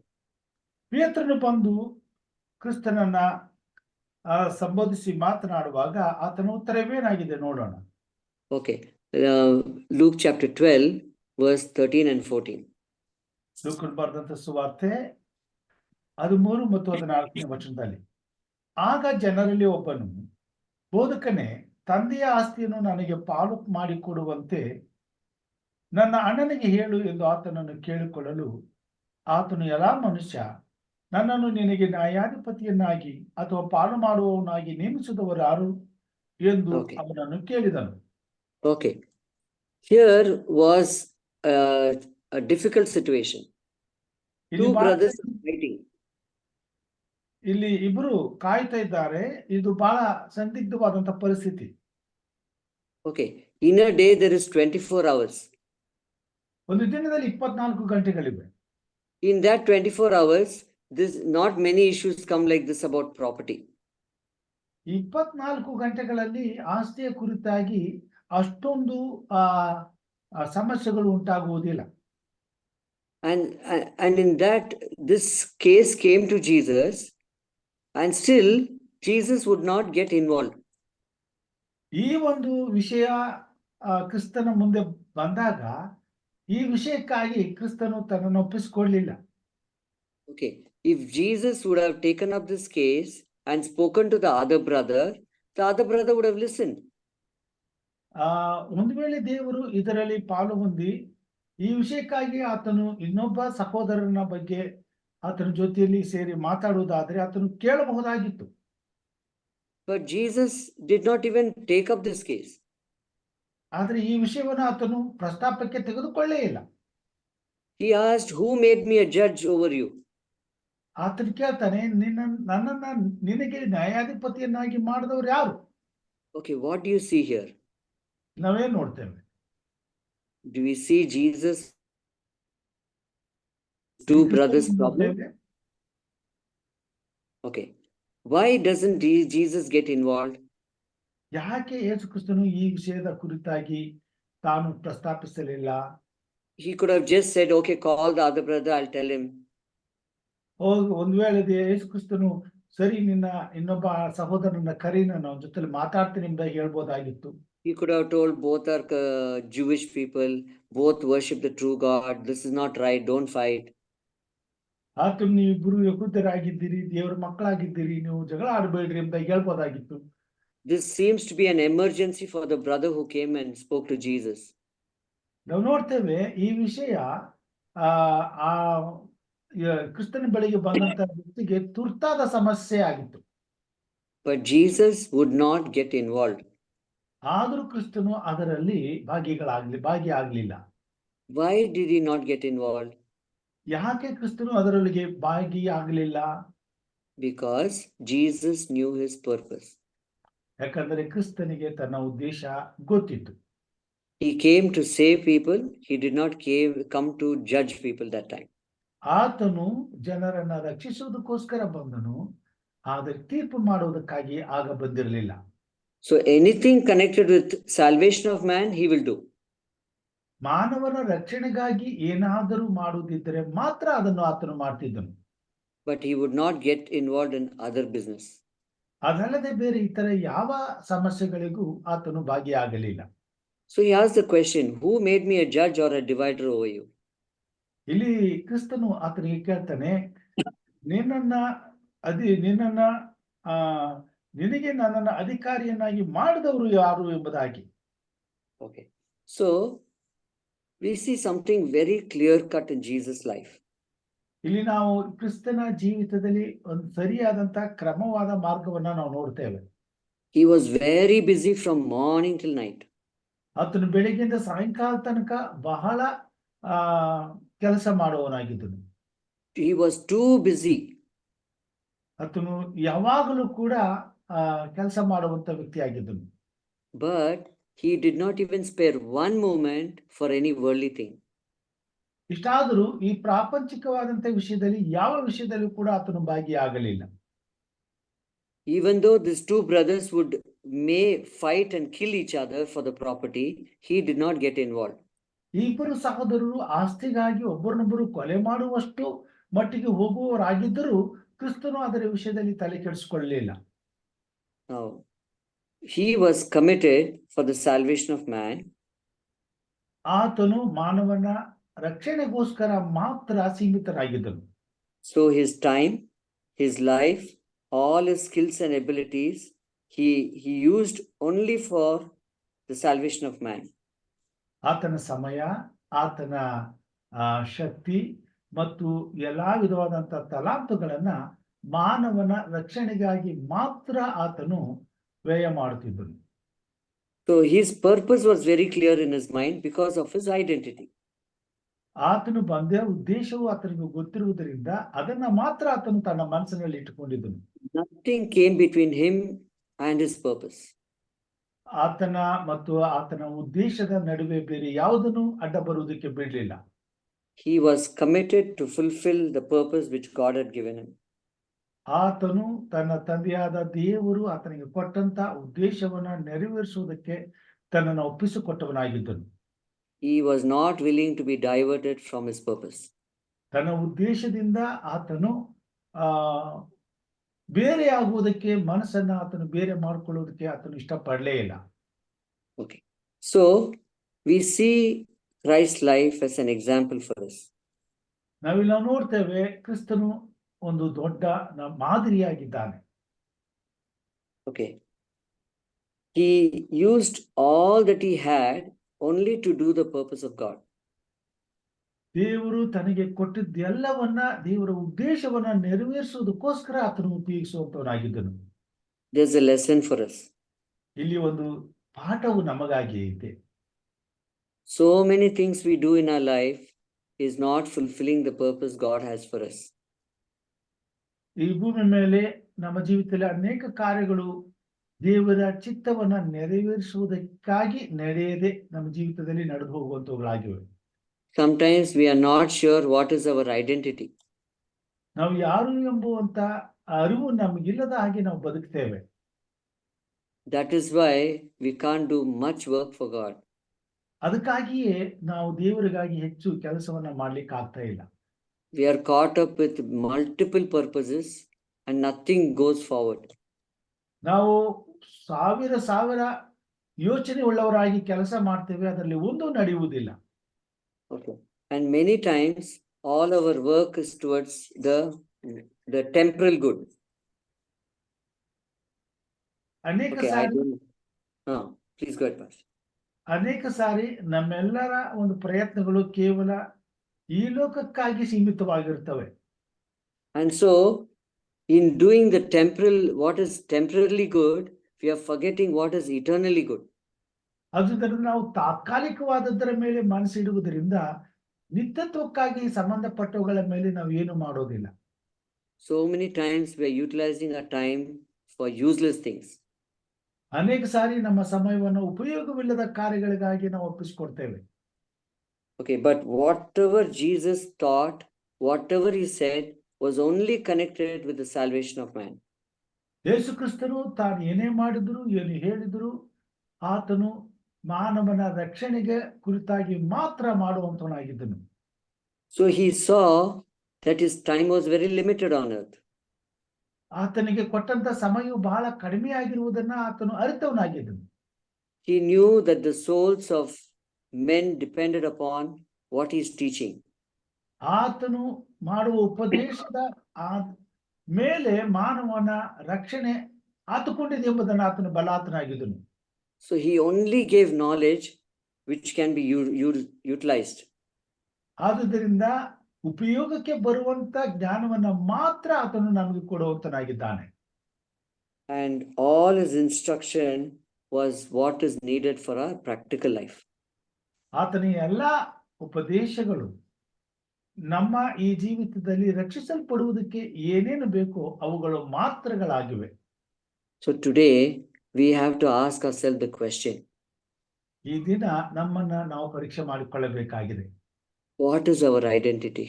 ಪೇತ್ರನು ಬಂದು ಕ್ರಿಸ್ತನನ್ನ ಸಂಬೋಧಿಸಿ ಮಾತನಾಡುವಾಗ ಆತನ ಉತ್ತರವೇನಾಗಿದೆ ನೋಡೋಣ. Okay. Luke chapter 12 verse 13 and 14. ಲೂಕನು ಬರೆದಂತ ಸುವಾರ್ತೆ 13 ಮತ್ತು 14ನೇ ವಚನದಲ್ಲಿ, ಆಗ ಜನರಲ್ಲಿ ಒಬ್ಬನು, ಬೋಧಕನೇ, ತಂದೆಯ ಆಸ್ತಿಯನ್ನು ನನಗೆ ಪಾಲು ಮಾಡಿಕೊಡುವಂತೆ ನನ್ನ ಅಣ್ಣನಿಗೆ ಹೇಳು ಎಂದು ಆತನನ್ನು ಕೇಳಿಕೊಳ್ಳಲು, ಆತನು, ಎಲ್ಲಾ ಮನುಷ್ಯ, ನನ್ನನ್ನು ನಿನಗೆ ನ್ಯಾಯಾಧಿಪತಿಯನ್ನಾಗಿ ಅಥವಾ ಪಾಲು ಮಾಡುವವನಾಗಿ ನೇಮಿಸಿದವರು ಯಾರು ಎಂದು ಅವನನ್ನು ಕೇಳಿದನು. Okay. Here was a difficult situation. Two brothers are fighting. ಇಲ್ಲಿ ಇಬ್ರು ಕಾಯ್ತಾ ಇದ್ದಾರೆ. ಇದು ಬಹಳ ಸಂದಿಗ್ಧವಾದಂತ ಪರಿಸ್ಥಿತಿ. Okay. In a day there is 24 hours. ಒಂದು ದಿನದಲ್ಲಿ 24 ಗಂಟೆಗಳಿವೆ. In that 24 hours, not many issues come like this about property. 24 ಗಂಟೆಗಳಲ್ಲಿ ಆಸ್ತಿಯ ಕುರಿತಾಗಿ ಅಷ್ಟೊಂದು ಸಮಸ್ಯೆಗಳು ಉಂಟಾಗುವುದಿಲ್ಲ. And in that, this case came to Jesus, and still Jesus would not get involved. ಈ ಒಂದು ವಿಷಯ ಕ್ರಿಸ್ತನ ಮುಂದೆ ಬಂದಾಗ ಈ ವಿಷಯಕ್ಕಾಗಿ ಕ್ರಿಸ್ತನು ತನ್ನನ್ನು ಒಪ್ಪಿಸಿಕೊಳ್ಳಲಿಲ್ಲ. Okay, if Jesus would have taken up this case and spoken to the other brother would have listened. ಒಂದು ವೇಳೆ ದೇವರು ಇದರಲ್ಲಿ ಪಾಲು ಹೊಂದಿ ಈ ವಿಷಯಕ್ಕಾಗಿ ಆತನು ಇನ್ನೊಬ್ಬ ಸಹೋದರನ ಬಗ್ಗೆ ಆತನ ಜೊತೆಯಲ್ಲಿ ಸೇರಿ ಮಾತಾಡುವುದಾದ್ರೆ ಆತನು ಕೇಳಬಹುದಾಗಿತ್ತು. But Jesus did not even take up this case. ಆದ್ರೆ ಈ ವಿಷಯವನ್ನು ಆತನು ಪ್ರಸ್ತಾಪಕ್ಕೆ ತೆಗೆದುಕೊಳ್ಳೇ ಇಲ್ಲ. He asked, who made me a judge over you? ಆತನು ಕೇಳ್ತಾನೆ, ನನ್ನನ್ನ ನಿನಗೆ ನ್ಯಾಯಾಧಿಪತಿಯನ್ನಾಗಿ ಮಾಡಿದವರು ಯಾರು? Okay, what do you see here? ನಾವೇನ್ ನೋಡ್ತೇವೆ? Do we see Jesus two brothers problem? Okay, why doesn't Jesus get involved? ಯಾಕೆ ಯೇಸು ಕ್ರಿಸ್ತನು ಈ ವಿಷಯದ ಕುರಿತಾಗಿ ತಾನು ಪ್ರಸ್ತಾಪಿಸಲಿಲ್ಲ? He could have just said, okay, call the other brother, I'll tell him. ಒಂದು ವೇಳೆ ಯೇಸು ಕ್ರಿಸ್ತನು ಸರಿ, ನಿನ್ನ ಇನ್ನೊಬ್ಬ ಸಹೋದರನ ಕರಿ, ನಾನು ಅವನ ಜೊತೆ ಮಾತಾಡ್ತೀನಿ ಅಂತ ಹೇಳ್ಬೋದಾಗಿತ್ತು. He could have told both are Jewish people, both worship the true God. This is not right, don't fight. ಆತನು, ನೀವಿಬ್ರು ಯಹೂದ್ಯರಾಗಿದ್ದೀರಿ, ದೇವರ ಮಕ್ಕಳಾಗಿದ್ದೀರಿ, ನೀವು ಜಗಳ ಆಡಬೇಡ್ರಿ ಅಂತ ಹೇಳ್ಬೋದಾಗಿತ್ತು. This seems to be an emergency for the brother who came and spoke to Jesus. ನಾವು ನೋಡ್ತೇವೆ ಈ ವಿಷಯ ಕ್ರಿಸ್ತನ ಬಳಿಗೆ ಬಂದಂತ ವ್ಯಕ್ತಿಗೆ ತುರ್ತಾದ ಸಮಸ್ಯೆ ಆಗಿತ್ತು. But Jesus would not get involved. ಆದರೂ ಕ್ರಿಸ್ತನು ಅದರಲ್ಲಿ ಭಾಗಿಯಾಗಲಿಲ್ಲ. Why did he not get involved? ಯಾಕೆ ಕ್ರಿಸ್ತನು ಅದರೊಳಗೆ ಭಾಗಿಯಾಗಲಿಲ್ಲ? Because Jesus knew his purpose. ಯಾಕಂದ್ರೆ ಕ್ರಿಸ್ತನಿಗೆ ತನ್ನ ಉದ್ದೇಶ ಗೊತ್ತಿತ್ತು. He came to save people. He did not come to judge people that time. ಆತನು ಜನರನ್ನ ರಕ್ಷಿಸುವುದಕ್ಕೋಸ್ಕರ ಬಂದನು, ಆದರೆ ತೀರ್ಪು ಮಾಡುವುದಕ್ಕಾಗಿ ಆಗ ಬಂದಿರಲಿಲ್ಲ. So anything connected with salvation of man, he will do. ಮಾನವನ ರಕ್ಷಣೆಗಾಗಿ ಏನಾದರೂ ಮಾಡುವುದಿದ್ದರೆ ಮಾತ್ರ ಅದನ್ನು ಆತನು ಮಾಡ್ತಿದ್ದನು. But he would not get involved in other business. ಅದಲ್ಲದೆ ಬೇರೆ ಇತರ ಯಾವ ಸಮಸ್ಯೆಗಳಿಗೂ ಆತನು ಭಾಗಿಯಾಗಲಿಲ್ಲ. So he asked the question, who made me a judge or a divider over you? ಇಲ್ಲಿ ಕ್ರಿಸ್ತನು ಆತನಿಗೆ ಕೇಳ್ತಾನೆ, ನಿನಗೆ ನನ್ನನ್ನು ಅಧಿಕಾರಿಯನ್ನಾಗಿ ಮಾಡಿದವರು ಯಾರು ಎಂಬುದಾಗಿ. Okay, so we see something very clear cut in Jesus' life. ಇಲ್ಲಿ ನಾವು ಕ್ರಿಸ್ತನ ಜೀವಿತದಲ್ಲಿ ಒಂದು ಸರಿಯಾದಂತ ಕ್ರಮವಾದ ಮಾರ್ಗವನ್ನ ನಾವು ನೋಡ್ತೇವೆ. He was very busy from morning till night. ಆತನು ಬೆಳಿಗ್ಗೆಯಿಂದ ಸಾಯಂಕಾಲ ತನಕ ಬಹಳ ಕೆಲಸ ಮಾಡುವವನಾಗಿದ್ದನು. He was too busy. ಆತನು ಯಾವಾಗಲೂ ಕೂಡ ಕೆಲಸ ಮಾಡುವಂತ ವ್ಯಕ್ತಿಯಾಗಿದ್ದನು. But he did not even spare one moment for any worldly thing. ಇಷ್ಟಾದರೂ ಈ ಪ್ರಾಪಂಚಿಕವಾದಂತ ವಿಷಯದಲ್ಲಿ ಯಾವ ವಿಷಯದಲ್ಲೂ ಕೂಡ ಆತನು ಭಾಗಿಯಾಗಲಿಲ್ಲ. Even though these two brothers may fight and kill each other for the property, he did not get involved. ಇಬ್ಬರು ಸಹೋದರರು ಆಸ್ತಿಗಾಗಿ ಒಬ್ಬರನ್ನೊಬ್ಬರು ಕೊಲೆ ಮಾಡುವಷ್ಟು ಮಟ್ಟಿಗೆ ಹೋಗುವವರಾಗಿದ್ದರೂ ಕ್ರಿಸ್ತನು ಅದರ ವಿಷಯದಲ್ಲಿ ತಲೆ ಕೆಡಿಸಿಕೊಳ್ಳಲಿಲ್ಲ. Now, he was committed for the salvation of man. ಆತನು ಮಾನವನ ರಕ್ಷಣೆಗೋಸ್ಕರ ಮಾತ್ರ ಸೀಮಿತರಾಗಿದ್ದನು. So his time, his life, all his skills and abilities, he used only for the salvation of man. ಆತನ ಸಮಯ, ಆತನ ಶಕ್ತಿ ಮತ್ತು ಎಲ್ಲಾ ವಿಧವಾದಂತ ತಲಾಂತುಗಳನ್ನ ಮಾನವನ ರಕ್ಷಣೆಗಾಗಿ ಮಾತ್ರ ಆತನು ವ್ಯಯ ಮಾಡುತ್ತಿದ್ದನು. So his purpose was very clear in his mind because of his identity. ಆತನು ಬಂದ ಉದ್ದೇಶವು ಆತನಿಗೆ ಗೊತ್ತಿರುವುದರಿಂದ ಅದನ್ನ ಮಾತ್ರ ಆತನು ತನ್ನ ಮನಸ್ಸಿನಲ್ಲಿ ಇಟ್ಟುಕೊಂಡಿದ್ದನು. Nothing came between him and his purpose. ಆತನ ಮತ್ತು ಆತನ ಉದ್ದೇಶದ ನಡುವೆ ಬೇರೆ ಯಾವುದನ್ನು ಅಡ್ಡ ಬರುವುದಕ್ಕೆ ಬಿಡಲಿಲ್ಲ. He was committed to fulfill the purpose which God had given him. ಆತನು ತನ್ನ ತಂದೆಯಾದ ದೇವರು ಆತನಿಗೆ ಕೊಟ್ಟಂತ ಉದ್ದೇಶವನ್ನ ನೆರವೇರಿಸುವುದಕ್ಕೆ ತನ್ನನ್ನು ಒಪ್ಪಿಸಿಕೊಟ್ಟವನಾಗಿದ್ದನು. He was not willing to be diverted from his purpose. ತನ್ನ ಉದ್ದೇಶದಿಂದ ಆತನು ಬೇರೆ ಆಗುವುದಕ್ಕೆ ಮನಸ್ಸನ್ನ ಆತನು ಬೇರೆ ಮಾಡಿಕೊಳ್ಳುವುದಕ್ಕೆ ಆತನು ಇಷ್ಟಪಡಲೇ ಇಲ್ಲ. Okay. So we see Christ's life as an example for us. ನಾವಿಲ್ಲ ನೋಡ್ತೇವೆ ಕ್ರಿಸ್ತನು ಒಂದು ದೊಡ್ಡ ಮಾದರಿಯಾಗಿದ್ದಾನೆ. Okay. He used all that he had only to do the purpose of God. ದೇವರು ತನಗೆ ಕೊಟ್ಟಿದ್ದೆಲ್ಲವನ್ನ ದೇವರ ಉದ್ದೇಶವನ್ನ ನೆರವೇರಿಸುವುದಕ್ಕೋಸ್ಕರ ಆತನು ಉಪಯೋಗಿಸುವಂತವನಾಗಿದ್ದನು. There's a lesson for us. ಇಲ್ಲಿ ಒಂದು ಪಾಠವು ನಮಗಾಗಿ ಇದೆ. So many things we do in our life is not fulfilling the purpose God has for us. ಈ ಭೂಮಿ ಮೇಲೆ ನಮ್ಮ ಜೀವಿತದಲ್ಲಿ ಅನೇಕ ಕಾರ್ಯಗಳು ದೇವರ ಚಿತ್ತವನ್ನ ನೆರವೇರಿಸುವುದಕ್ಕಾಗಿ ನಡೆಯದೆ ನಮ್ಮ ಜೀವಿತದಲ್ಲಿ ನಡೆದು ಹೋಗುವಂತವುಗಳಾಗಿವೆ. Sometimes we are not sure what is our identity. ನಾವು ಯಾರು ಎಂಬುವಂತ ಅರಿವು ನಮಗಿಲ್ಲದ ಹಾಗೆ ನಾವು ಬದುಕ್ತೇವೆ. That is why we can't do much work for God. ಅದಕ್ಕಾಗಿಯೇ ನಾವು ದೇವರಿಗಾಗಿ ಹೆಚ್ಚು ಕೆಲಸವನ್ನ ಮಾಡ್ಲಿಕ್ಕೆ ಆಗ್ತಾ ಇಲ್ಲ. We are caught up with multiple purposes and nothing goes forward. ನಾವು ಸಾವಿರ ಯೋಚನೆ ಉಳ್ಳವರಾಗಿ ಕೆಲಸ ಮಾಡ್ತೇವೆ, ಅದರಲ್ಲಿ ಒಂದು ನಡೆಯುವುದಿಲ್ಲ. Okay. And many times all our work is towards the temporal good. ಅನೇಕ Okay, sorry please go ahead, Pastor. ಅನೇಕ ಸಾರಿ ನಮ್ಮೆಲ್ಲರ ಒಂದು ಪ್ರಯತ್ನಗಳು ಕೇವಲ ಈ ಲೋಕಕ್ಕಾಗಿ ಸೀಮಿತವಾಗಿರ್ತವೆ. And so in doing the temporal, what is temporarily good, we are forgetting what is eternally good. ಅದರಿಂದ ನಾವು ತಾತ್ಕಾಲಿಕವಾದದ್ದರ ಮೇಲೆ ಮನಸ್ಸಿಡುವುದರಿಂದ ನಿತ್ಯತ್ವಕ್ಕಾಗಿ ಸಂಬಂಧಪಟ್ಟವುಗಳ ಮೇಲೆ ನಾವು ಏನು ಮಾಡೋದಿಲ್ಲ. So many times we are utilizing our time for useless things. ಅನೇಕ ಸಾರಿ ನಮ್ಮ ಸಮಯವನ್ನು ಉಪಯೋಗವಿಲ್ಲದ ಕಾರ್ಯಗಳಿಗಾಗಿ ನಾವು ಒಪ್ಪಿಸಿಕೊಡ್ತೇವೆ. Okay, but whatever Jesus taught, whatever he said was only connected with the salvation of man. ಯೇಸು ಕ್ರಿಸ್ತನು ತಾನು ಏನೇ ಮಾಡಿದ್ರು ಏನು ಹೇಳಿದ್ರು ಆತನು ಮಾನವನ ರಕ್ಷಣೆಗೆ ಕುರಿತಾಗಿ ಮಾತ್ರ ಮಾಡುವಂತವನಾಗಿದ್ದನು. So he saw that his time was very limited on earth. ಆತನಿಗೆ ಕೊಟ್ಟಂತ ಸಮಯವು ಬಹಳ ಕಡಿಮೆ ಆಗಿರುವುದನ್ನ ಆತನು ಅರಿತವನಾಗಿದ್ದನು. He knew that the souls of men depended upon what he is teaching. ಆತನು ಮಾಡುವ ಉಪದೇಶದ ಮೇಲೆ ಮಾನವನ ರಕ್ಷಣೆ ಆತುಕೊಂಡಿದೆ ಎಂಬುದನ್ನು ಆತನು ಬಲಾತನಾಗಿದ್ದನು. So he only gave knowledge which can be utilized. ಆದುದರಿಂದ ಉಪಯೋಗಕ್ಕೆ ಬರುವಂತ ಜ್ಞಾನವನ್ನ ಮಾತ್ರ ಆತನು ನಮಗೆ ಕೊಡುವಂತನಾಗಿದ್ದಾನೆ. And all his instruction was what is needed for our practical life. ಆತನ ಎಲ್ಲಾ ಉಪದೇಶಗಳು ನಮ್ಮ ಈ ಜೀವಿತದಲ್ಲಿ ರಕ್ಷಿಸಲ್ಪಡುವುದಕ್ಕೆ ಏನೇನು ಬೇಕೋ ಅವುಗಳು ಮಾತ್ರಗಳಾಗಿವೆ. So today we have to ask ourselves the question, ಈ ದಿನ ನಮ್ಮನ್ನ ನಾವು ಪರೀಕ್ಷೆ ಮಾಡಿಕೊಳ್ಳಬೇಕಾಗಿದೆ. what is our identity?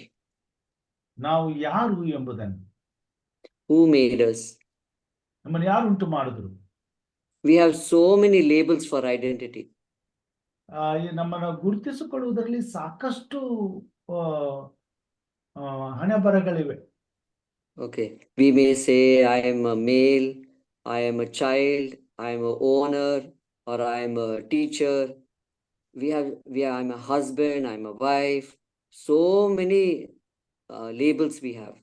ನಾವು ಯಾರು ಎಂಬುದನ್ನು. Who made us? ನಮ್ಮನ್ನು ಯಾರು ಉಂಟು ಮಾಡಿದ್ರು? We have so many labels for identity. ನಮ್ಮನ್ನ ಗುರುತಿಸಿಕೊಳ್ಳುವುದರಲ್ಲಿ ಸಾಕಷ್ಟು ಹಣೆಬರಗಳಿವೆ. Okay, we may say I am a male, I am a child, I am a owner, or I am a teacher. I'm a husband, I'm a wife. So many labels we have.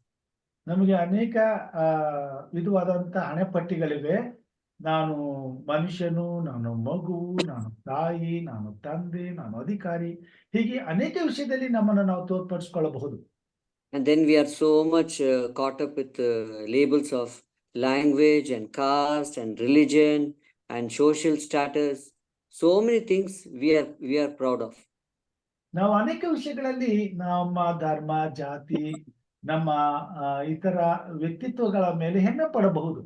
ನಮಗೆ ಅನೇಕ ವಿಧವಾದಂತ ಹಣೆಪಟ್ಟಿಗಳಿವೆ. ನಾನು ಮನುಷ್ಯನು, ನಾನು ಮಗುವು, ನಾನು ತಾಯಿ, ನಾನು ತಂದೆ, ನಾನು ಅಧಿಕಾರಿ, ಹೀಗೆ ಅನೇಕ ವಿಷಯದಲ್ಲಿ ನಮ್ಮನ್ನು ನಾವು ತೋರ್ಪಡಿಸಿಕೊಳ್ಳಬಹುದು. And then we are so much caught up with labels of language and caste and religion and social status. So many things we are proud of. ನಾವು ಅನೇಕ ವಿಷಯಗಳಲ್ಲಿ ನಮ್ಮ ಧರ್ಮ, ಜಾತಿ, ನಮ್ಮ ಇತರ ವ್ಯಕ್ತಿತ್ವಗಳ ಮೇಲೆ ಹೆಮ್ಮೆ ಪಡಬಹುದು.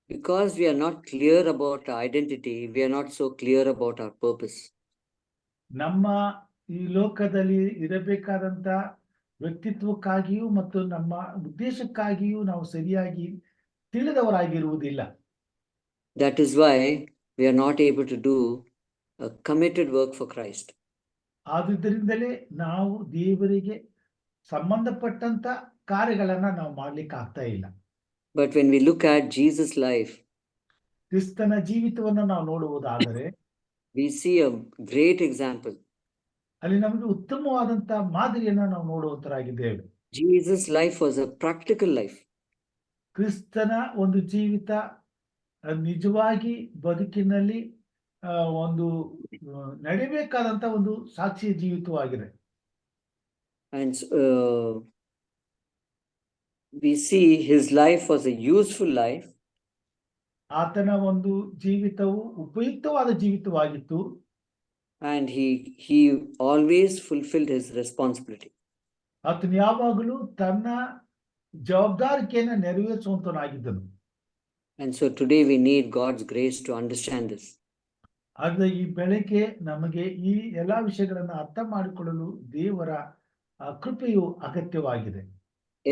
Because we are not clear about our identity, we are not so clear about our purpose. ನಮ್ಮ ಈ ಲೋಕದಲ್ಲಿ ಇರಬೇಕಾದಂತ ವ್ಯಕ್ತಿತ್ವಕ್ಕಾಗಿಯೂ ಮತ್ತು ನಮ್ಮ ಉದ್ದೇಶಕ್ಕಾಗಿಯೂ ನಾವು ಸರಿಯಾಗಿ ತಿಳಿದವರಾಗಿರುವುದಿಲ್ಲ. That is why we are not able to do a committed work for Christ. ಆದುದರಿಂದಲೇ ನಾವು ದೇವರಿಗೆ ಸಂಬಂಧಪಟ್ಟಂತ ಕಾರ್ಯಗಳನ್ನ ನಾವು ಮಾಡ್ಲಿಕ್ಕೆ ಆಗ್ತಾ ಇಲ್ಲ. But when we look at Jesus' life, ಕ್ರಿಸ್ತನ ಜೀವಿತವನ್ನ ನಾವು ನೋಡುವುದಾದರೆ we see a great example. ಅಲ್ಲಿ ನಮಗೆ ಉತ್ತಮವಾದಂತ ಮಾದರಿಯನ್ನ ನಾವು ನೋಡುವಂತರಾಗಿದ್ದೇವೆ. Jesus' life was a practical life. ಕ್ರಿಸ್ತನ ಒಂದು ಜೀವಿತ ನಿಜವಾಗಿ ಬದುಕಿನಲ್ಲಿ ಒಂದು ನಡಿಬೇಕಾದಂತ ಒಂದು ಸಾಕ್ಷಿ ಜೀವಿತವಾಗಿದೆ. And we see his life was a useful life. ಆತನ ಒಂದು ಜೀವಿತವು ಉಪಯುಕ್ತವಾದ ಜೀವಿತವಾಗಿತ್ತು. And he always fulfilled his responsibility. ಆತನು ಯಾವಾಗಲೂ ತನ್ನ ಜವಾಬ್ದಾರಿಕೆಯನ್ನು ನೆರವೇರಿಸುವಂತನಾಗಿದ್ದನು. And so today we need God's grace to understand this. ಆದ್ರೆ ಈ ಬೆಳಗ್ಗೆ ನಮಗೆ ಈ ಎಲ್ಲಾ ವಿಷಯಗಳನ್ನ ಅರ್ಥ ಮಾಡಿಕೊಳ್ಳಲು ದೇವರ ಕೃಪೆಯು ಅಗತ್ಯವಾಗಿದೆ.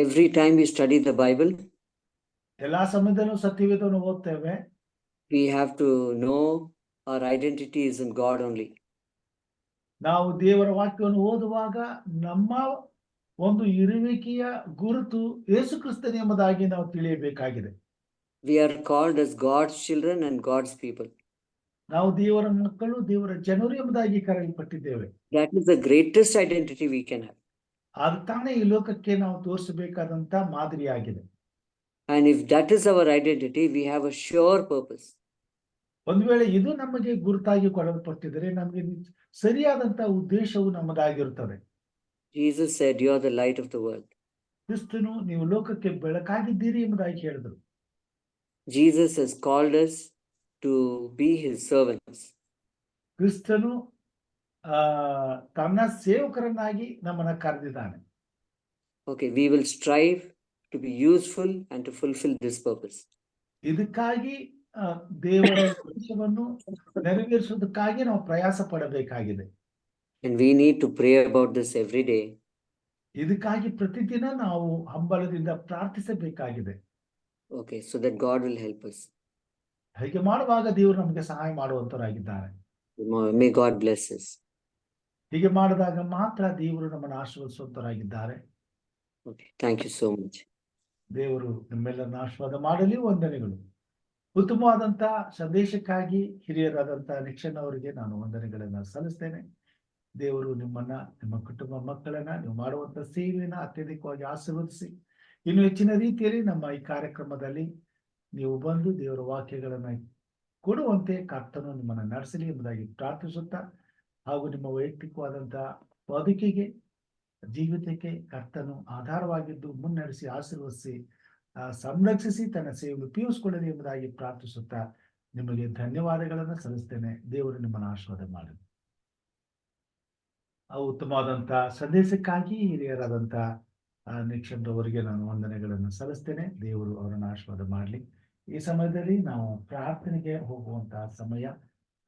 Every time we study the Bible, ಎಲ್ಲಾ ಸಮಯದಲ್ಲೂ ಸತ್ಯವೇದವನ್ನು ಓದ್ತೇವೆ. we have to know our identity is in God only. ನಾವು ದೇವರ ವಾಕ್ಯವನ್ನು ಓದುವಾಗ ನಮ್ಮ ಒಂದು ಇರುವಿಕೆಯ ಗುರುತು ಯೇಸು ಕ್ರಿಸ್ತನ ಎಂಬುದಾಗಿ ನಾವು ತಿಳಿಯಬೇಕಾಗಿದೆ. We are called as God's children and God's people. ನಾವು ದೇವರ ಮಕ್ಕಳು, ದೇವರ ಜನರು ಎಂಬುದಾಗಿ ಕರೆಯಲ್ಪಟ್ಟಿದ್ದೇವೆ. That is the greatest identity we can have. ಅದು ತಾನೇ ಈ ಲೋಕಕ್ಕೆ ನಾವು ತೋರಿಸಬೇಕಾದಂತ ಮಾದರಿಯಾಗಿದೆ. And if that is our identity, we have a sure purpose. ಒಂದು ವೇಳೆ ಇದು ನಮಗೆ ಗುರುತಾಗಿ ಕೊಡಲ್ಪಟ್ಟಿದರೆ ನಮಗೆ ಸರಿಯಾದಂತ ಉದ್ದೇಶವು ನಮ್ಮದಾಗಿರುತ್ತದೆ. Jesus said, "You are the light of the world." ಕ್ರಿಸ್ತನು ನೀವು ಲೋಕಕ್ಕೆ ಬೆಳಕಾಗಿದ್ದೀರಿ ಎಂಬುದಾಗಿ ಹೇಳಿದರು. Jesus has called us to be his servants. ಕ್ರಿಸ್ತನು ತನ್ನ ಸೇವಕರನ್ನಾಗಿ ನಮ್ಮನ್ನ ಕರೆದಿದ್ದಾನೆ. Okay, we will strive to be useful and to fulfill this purpose. ಇದಕ್ಕಾಗಿ ದೇವರ ಉದ್ದೇಶವನ್ನು ನೆರವೇರಿಸುವುದಕ್ಕಾಗಿ ನಾವು ಪ್ರಯಾಸ ಪಡಬೇಕಾಗಿದೆ. And we need to pray about this every day. ಇದಕ್ಕಾಗಿ ಪ್ರತಿದಿನ ನಾವು ಹಂಬಲದಿಂದ ಪ್ರಾರ್ಥಿಸಬೇಕಾಗಿದೆ. Okay, so that God will help us. ಹೀಗೆ ಮಾಡುವಾಗ ದೇವರು ನಮಗೆ ಸಹಾಯ ಮಾಡುವಂತರಾಗಿದ್ದಾರೆ. May God bless us. ಹೀಗೆ ಮಾಡಿದಾಗ ಮಾತ್ರ ದೇವರು ನಮ್ಮನ್ನು ಆಶೀರ್ವದಿಸುವಂತರಾಗಿದ್ದಾರೆ. Okay, thank you so much. ದೇವರು ನಿಮ್ಮೆಲ್ಲರನ್ನ ಆಶೀರ್ವಾದ ಮಾಡಲಿ. ವಂದನೆಗಳು. ಉತ್ತಮವಾದಂತ ಸಂದೇಶಕ್ಕಾಗಿ ಹಿರಿಯರಾದಂತ ನಿಕ್ಷನ್ ಅವರಿಗೆ ನಾನು ವಂದನೆಗಳನ್ನ ಸಲ್ಲಿಸ್ತೇನೆ. ದೇವರು ನಿಮ್ಮನ್ನ, ನಿಮ್ಮ ಕುಟುಂಬ ಮಕ್ಕಳನ್ನ, ನೀವು ಮಾಡುವಂತ ಸೇವೆಯನ್ನ ಅತ್ಯಧಿಕವಾಗಿ ಆಶೀರ್ವದಿಸಿ ಇನ್ನು ಹೆಚ್ಚಿನ ರೀತಿಯಲ್ಲಿ ನಮ್ಮ ಈ ಕಾರ್ಯಕ್ರಮದಲ್ಲಿ ನೀವು ಬಂದು ದೇವರ ವಾಕ್ಯಗಳನ್ನ ಕೊಡುವಂತೆ ಕರ್ತನು ನಿಮ್ಮನ್ನ ನಡೆಸಲಿ ಎಂಬುದಾಗಿ ಪ್ರಾರ್ಥಿಸುತ್ತಾ, ಹಾಗೂ ನಿಮ್ಮ ವೈಯಕ್ತಿಕವಾದಂತಹ ಬದುಕಿಗೆ ಜೀವಿತಕ್ಕೆ ಕರ್ತನು ಆಧಾರವಾಗಿದ್ದು ಮುನ್ನಡೆಸಿ ಆಶೀರ್ವದಿಸಿ ಸಂರಕ್ಷಿಸಿ ತನ್ನ ಸೇವೆಯನ್ನು ಉಪಯೋಗಿಸಿಕೊಳ್ಳಲಿ ಎಂಬುದಾಗಿ ಪ್ರಾರ್ಥಿಸುತ್ತಾ ನಿಮಗೆ ಧನ್ಯವಾದಗಳನ್ನು ಸಲ್ಲಿಸ್ತೇನೆ. ದೇವರು ನಿಮ್ಮನ್ನು ಆಶೀರ್ವಾದ ಮಾಡಲಿ. ಉತ್ತಮವಾದಂತ ಸಂದೇಶಕ್ಕಾಗಿ ಹಿರಿಯರಾದಂತ ನಿಕ್ಷಂದ್ರವರಿಗೆ ನಾನು ವಂದನೆಗಳನ್ನು ಸಲ್ಲಿಸ್ತೇನೆ. ದೇವರು ಅವರನ್ನು ಆಶೀರ್ವಾದ ಮಾಡಲಿ. ಈ ಸಮಯದಲ್ಲಿ ನಾವು ಪ್ರಾರ್ಥನೆಗೆ ಹೋಗುವಂತಹ ಸಮಯ.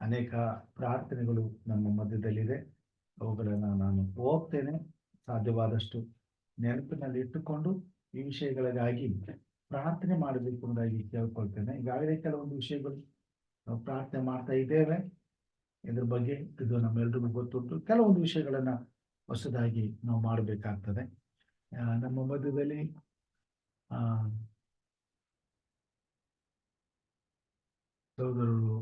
ಅನೇಕ ಪ್ರಾರ್ಥನೆಗಳು ನಮ್ಮ ಮಧ್ಯದಲ್ಲಿದೆ. ಅವುಗಳನ್ನು ನಾನು ಹೋಗ್ತೇನೆ. ಸಾಧ್ಯವಾದಷ್ಟು ನೆನಪಿನಲ್ಲಿ ಇಟ್ಟುಕೊಂಡು ಈ ವಿಷಯಗಳಿಗಾಗಿ ಪ್ರಾರ್ಥನೆ ಮಾಡಬೇಕು ಎಂಬುದಾಗಿ ಕೇಳ್ಕೊಳ್ತೇನೆ. ಈಗಾಗಲೇ ಕೆಲವೊಂದು ವಿಷಯಗಳು ನಾವು ಪ್ರಾರ್ಥನೆ ಮಾಡ್ತಾ ಇದ್ದೇವೆ. ಇದ್ರ ಬಗ್ಗೆ ಇದು ನಮ್ಮೆಲ್ರಿಗೂ ಗೊತ್ತುಂಟು. ಕೆಲವೊಂದು ವಿಷಯಗಳನ್ನ ಹೊಸದಾಗಿ ನಾವು ಮಾಡಬೇಕಾಗ್ತದೆ. ನಮ್ಮ ಮಧ್ಯದಲ್ಲಿ ಸಹೋದರರು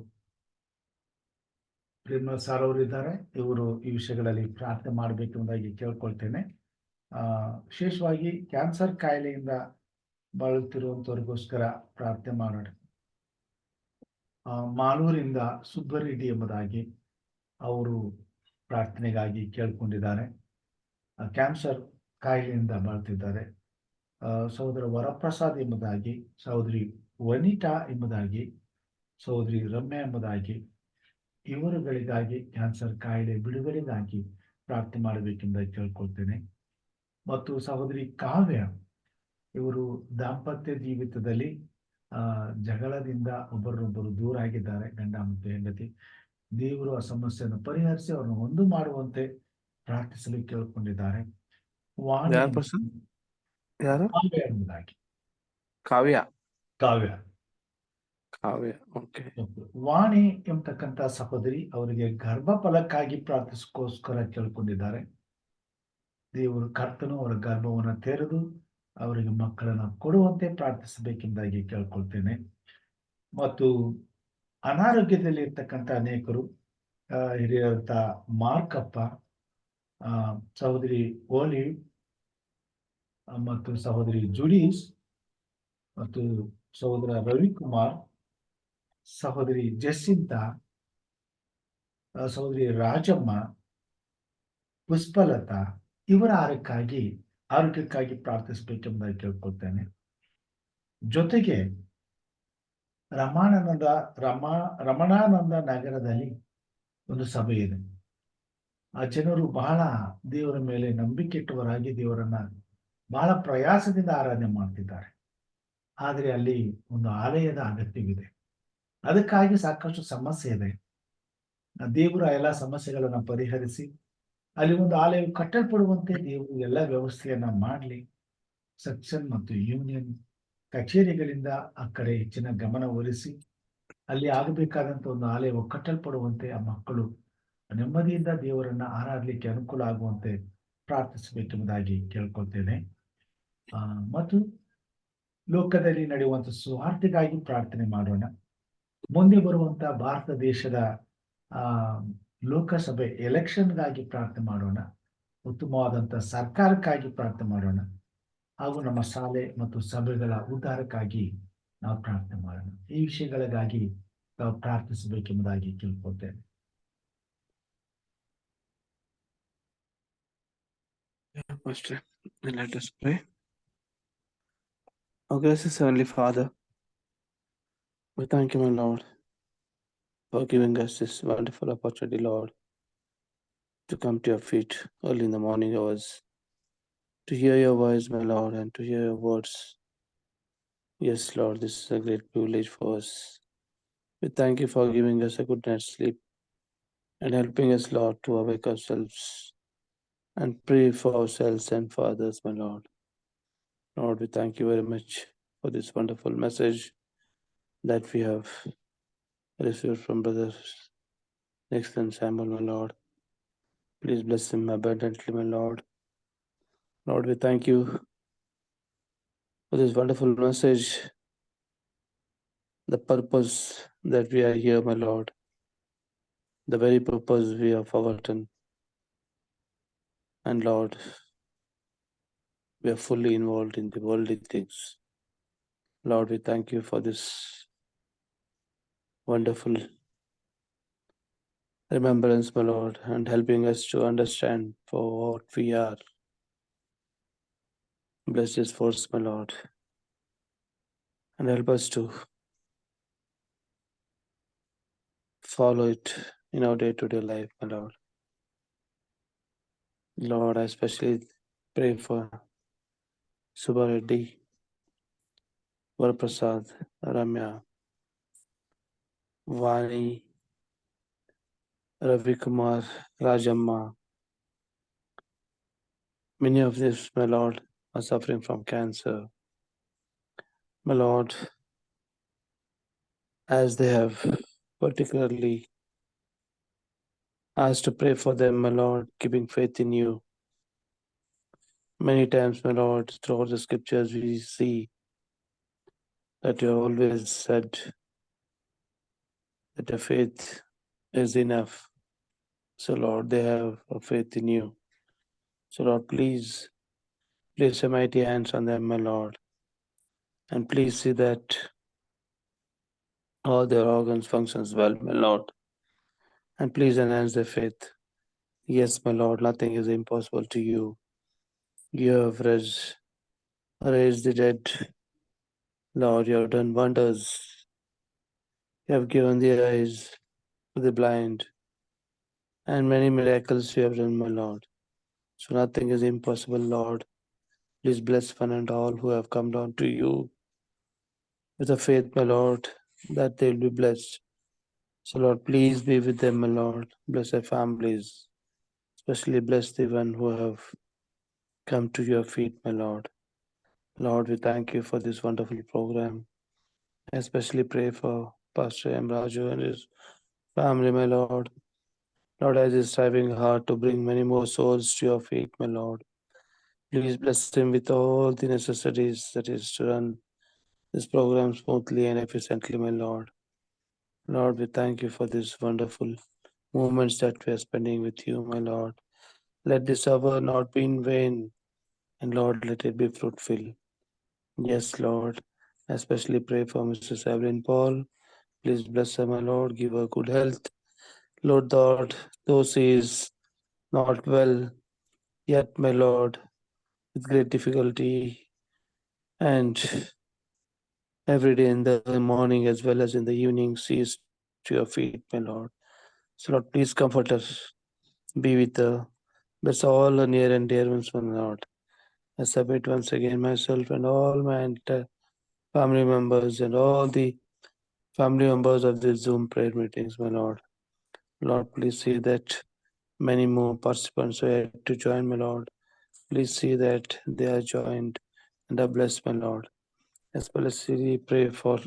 ಪ್ರೇಮ ಸಾರ್ ಅವರು ಇದ್ದಾರೆ. ಇವರು ಈ ವಿಷಯಗಳಲ್ಲಿ ಪ್ರಾರ್ಥನೆ ಮಾಡಬೇಕೆಂಬುದಾಗಿ ಕೇಳ್ಕೊಳ್ತೇನೆ. ವಿಶೇಷವಾಗಿ ಕ್ಯಾನ್ಸರ್ ಕಾಯಿಲೆಯಿಂದ ಬಳಲುತ್ತಿರುವಂತವ್ರಿಗೋಸ್ಕರ ಪ್ರಾರ್ಥನೆ ಮಾಡೋಣ. ಮಾಲೂರಿಂದ ಸುಬ್ಬರೆಡ್ಡಿ ಎಂಬುದಾಗಿ ಅವರು ಪ್ರಾರ್ಥನೆಗಾಗಿ ಕೇಳ್ಕೊಂಡಿದ್ದಾರೆ. ಕ್ಯಾನ್ಸರ್ ಕಾಯಿಲೆಯಿಂದ ಬಾಳ್ತಿದ್ದಾರೆ. ಸಹೋದರ ವರಪ್ರಸಾದ್ ಎಂಬುದಾಗಿ, ಸಹೋದರಿ ವನಿತಾ ಎಂಬುದಾಗಿ, ಸಹೋದರಿ ರಮ್ಯಾ ಎಂಬುದಾಗಿ, ಇವರುಗಳಿಗಾಗಿ ಕ್ಯಾನ್ಸರ್ ಕಾಯಿಲೆ ಬಿಡುಗಡೆಗಾಗಿ ಪ್ರಾರ್ಥನೆ ಮಾಡಬೇಕೆಂಬುದಾಗಿ ಕೇಳ್ಕೊಳ್ತೇನೆ. ಮತ್ತು ಸಹೋದರಿ ಕಾವ್ಯ, ಇವರು ದಾಂಪತ್ಯ ಜೀವಿತದಲ್ಲಿ ಜಗಳದಿಂದ ಒಬ್ಬರನ್ನೊಬ್ಬರು ದೂರ ಆಗಿದ್ದಾರೆ, ಗಂಡ ಮತ್ತು ಹೆಂಡತಿ. ದೇವರು ಆ ಸಮಸ್ಯೆಯನ್ನು ಪರಿಹರಿಸಿ ಅವರನ್ನು ಒಂದು ಮಾಡುವಂತೆ ಪ್ರಾರ್ಥಿಸಲು ಕೇಳ್ಕೊಂಡಿದ್ದಾರೆ. ಕಾವ್ಯ ಎಂಬುದಾಗಿ. ಕಾವ್ಯ ವಾಣಿ ಎಂಬತಕ್ಕಂತ ಸಹೋದರಿ, ಅವರಿಗೆ ಗರ್ಭಫಲಕ್ಕಾಗಿ ಪ್ರಾರ್ಥಿಸೋಸ್ಕರ ಕೇಳ್ಕೊಂಡಿದ್ದಾರೆ. ದೇವರು ಕರ್ತನು ಅವರ ಗರ್ಭವನ್ನು ತೆರೆದು ಅವರಿಗೆ ಮಕ್ಕಳನ್ನ ಕೊಡುವಂತೆ ಪ್ರಾರ್ಥಿಸಬೇಕೆಂಬುದಾಗಿ ಕೇಳ್ಕೊಳ್ತೇನೆ. ಮತ್ತು ಅನಾರೋಗ್ಯದಲ್ಲಿ ಇರ್ತಕ್ಕಂಥ ಅನೇಕರು, ಹಿರಿಯರಂತ ಮಾರ್ಕಪ್ಪ, ಸಹೋದರಿ ಓಲಿ ಮತ್ತು ಸಹೋದರಿ ಜುಡೀಸ್ ಮತ್ತು ಸಹೋದರ ರವಿಕುಮಾರ್, ಸಹೋದರಿ ಜಸಿಂತಾ, ಸಹೋದರಿ ರಾಜಮ್ಮ, ಪುಷ್ಪಲತಾ, ಇವರ ಆರೋಗ್ಯಕ್ಕಾಗಿ ಪ್ರಾರ್ಥಿಸಬೇಕೆಂಬುದಾಗಿ ಕೇಳ್ಕೊಳ್ತೇನೆ. ಜೊತೆಗೆ ರಮಣಾನಂದ ನಗರದಲ್ಲಿ ಒಂದು ಸಭೆ ಇದೆ. ಆ ಜನರು ಬಹಳ ದೇವರ ಮೇಲೆ ನಂಬಿಕೆ ಇಟ್ಟವರಾಗಿ ದೇವರನ್ನ ಬಹಳ ಪ್ರಯಾಸದಿಂದ ಆರಾಧನೆ ಮಾಡ್ತಿದ್ದಾರೆ. ಆದರೆ ಅಲ್ಲಿ ಒಂದು ಆಲಯದ ಅಗತ್ಯವಿದೆ. ಅದಕ್ಕಾಗಿ ಸಾಕಷ್ಟು ಸಮಸ್ಯೆ ಇದೆ. ದೇವರು ಎಲ್ಲ ಸಮಸ್ಯೆಗಳನ್ನ ಪರಿಹರಿಸಿ ಅಲ್ಲಿ ಒಂದು ಆಲಯವು ಕಟ್ಟಲ್ಪಡುವಂತೆ ದೇವರು ಎಲ್ಲ ವ್ಯವಸ್ಥೆಯನ್ನ ಮಾಡಲಿ. ಸೆಕ್ಷನ್ ಮತ್ತು ಯೂನಿಯನ್ ಕಚೇರಿಗಳಿಂದ ಆ ಕಡೆ ಹೆಚ್ಚಿನ ಗಮನ ಒಲಿಸಿ ಅಲ್ಲಿ ಆಗಬೇಕಾದಂತ ಒಂದು ಆಲಯವು ಕಟ್ಟಲ್ಪಡುವಂತೆ, ಆ ಮಕ್ಕಳು ನೆಮ್ಮದಿಯಿಂದ ದೇವರನ್ನ ಆರಾಧಲಿಕ್ಕೆ ಅನುಕೂಲ ಆಗುವಂತೆ ಪ್ರಾರ್ಥಿಸಬೇಕೆಂಬುದಾಗಿ ಕೇಳ್ಕೊಳ್ತೇನೆ. ಮತ್ತು ಲೋಕದಲ್ಲಿ ನಡೆಯುವಂತ ಸ್ವಾರ್ಥಿಗಾಗಿ ಪ್ರಾರ್ಥನೆ ಮಾಡೋಣ. ಮುಂದೆ ಬರುವಂತ ಭಾರತ ದೇಶದ ಲೋಕಸಭೆ ಎಲೆಕ್ಷನ್ಗಾಗಿ ಪ್ರಾರ್ಥನೆ ಮಾಡೋಣ. ಉತ್ತಮವಾದಂತ ಸರ್ಕಾರಕ್ಕಾಗಿ ಪ್ರಾರ್ಥನೆ ಮಾಡೋಣ. ಹಾಗೂ ನಮ್ಮ ಶಾಲೆ ಮತ್ತು ಸಭೆಗಳ ಉದ್ಧಾರಕ್ಕಾಗಿ ನಾವು ಪ್ರಾರ್ಥನೆ ಮಾಡೋಣ. ಈ ವಿಷಯಗಳಿಗಾಗಿ ನಾವು ಪ್ರಾರ್ಥಿಸಬೇಕೆಂಬುದಾಗಿ ಕೇಳ್ಕೊಳ್ತೇನೆ. Pastor, let us pray. Our gracious Heavenly Father, we thank you, my Lord, for giving us this wonderful opportunity, Lord, to come to your feet early in the morning hours, to hear your voice, my Lord, and to hear your words. Yes, Lord, this is a great privilege for us. We thank you for giving us a good night's sleep and helping us, Lord, to awake ourselves and pray for ourselves and for others, my Lord. Lord, we thank you very much for this wonderful message that we have received from Brother Nixon Samuel, my Lord. Please bless him abundantly, my Lord. Lord, we thank you for this wonderful message, the purpose that we are here, my Lord, the very purpose we have forgotten. And Lord, we are fully involved in the worldly things. Lord, we thank you for this wonderful remembrance, my Lord, and helping us to understand for what we are Bless this force, my Lord, and help us to follow it in our day-to-day life, my Lord. Lord, I especially pray for Subha Reddy, Varaprasad, Ramya, Vani, Ravi Kumar, Rajamma. Many of these, my Lord, are suffering from cancer. My Lord, as they have particularly asked to pray for them, my Lord, keeping faith in you. Many times, my Lord, throughout the scriptures, we see that you always said that your faith is enough. So, Lord, they have a faith in you. So, Lord, please place your mighty hands on them, my Lord, and please see that all their organs functions well, my Lord, and please enhance their faith. Yes, my Lord, nothing is impossible to you. You have raised the dead. Lord, you have done wonders. You have given the eyes to the blind, and many miracles you have done, my Lord. So nothing is impossible, Lord. Please bless one and all who have come down to you with a faith, my Lord, that they will be blessed. So, Lord, please be with them, my Lord. Bless their families, especially bless the one who have come to your feet, my Lord. Lord, we thank you for this wonderful program. I especially pray for Pastor M. Raju and his family, my Lord. Lord, as he's striving hard to bring many more souls to your feet, my Lord. Please bless him with all the necessities that is to run this program smoothly and efficiently, my Lord. Lord, we thank you for these wonderful moments that we are spending with you, my Lord. Let this hour not be in vain, and Lord, let it be fruitful. Yes, Lord, I especially pray for Mrs. Evelyn Paul. Please bless her, my Lord, give her good health. Lord God, though she is not well, yet, my Lord, with great difficulty, and every day in the morning as well as in the evening, she is to your feet, my Lord. So, Lord, please comfort us, be with her, bless all the near and dear ones, my Lord. I submit once again myself and all my entire family members and all the family members of the Zoom prayer meetings, my Lord. Lord, please see that many more participants are yet to join, my Lord. Please see that they are joined and are blessed, my Lord. As well as we pray for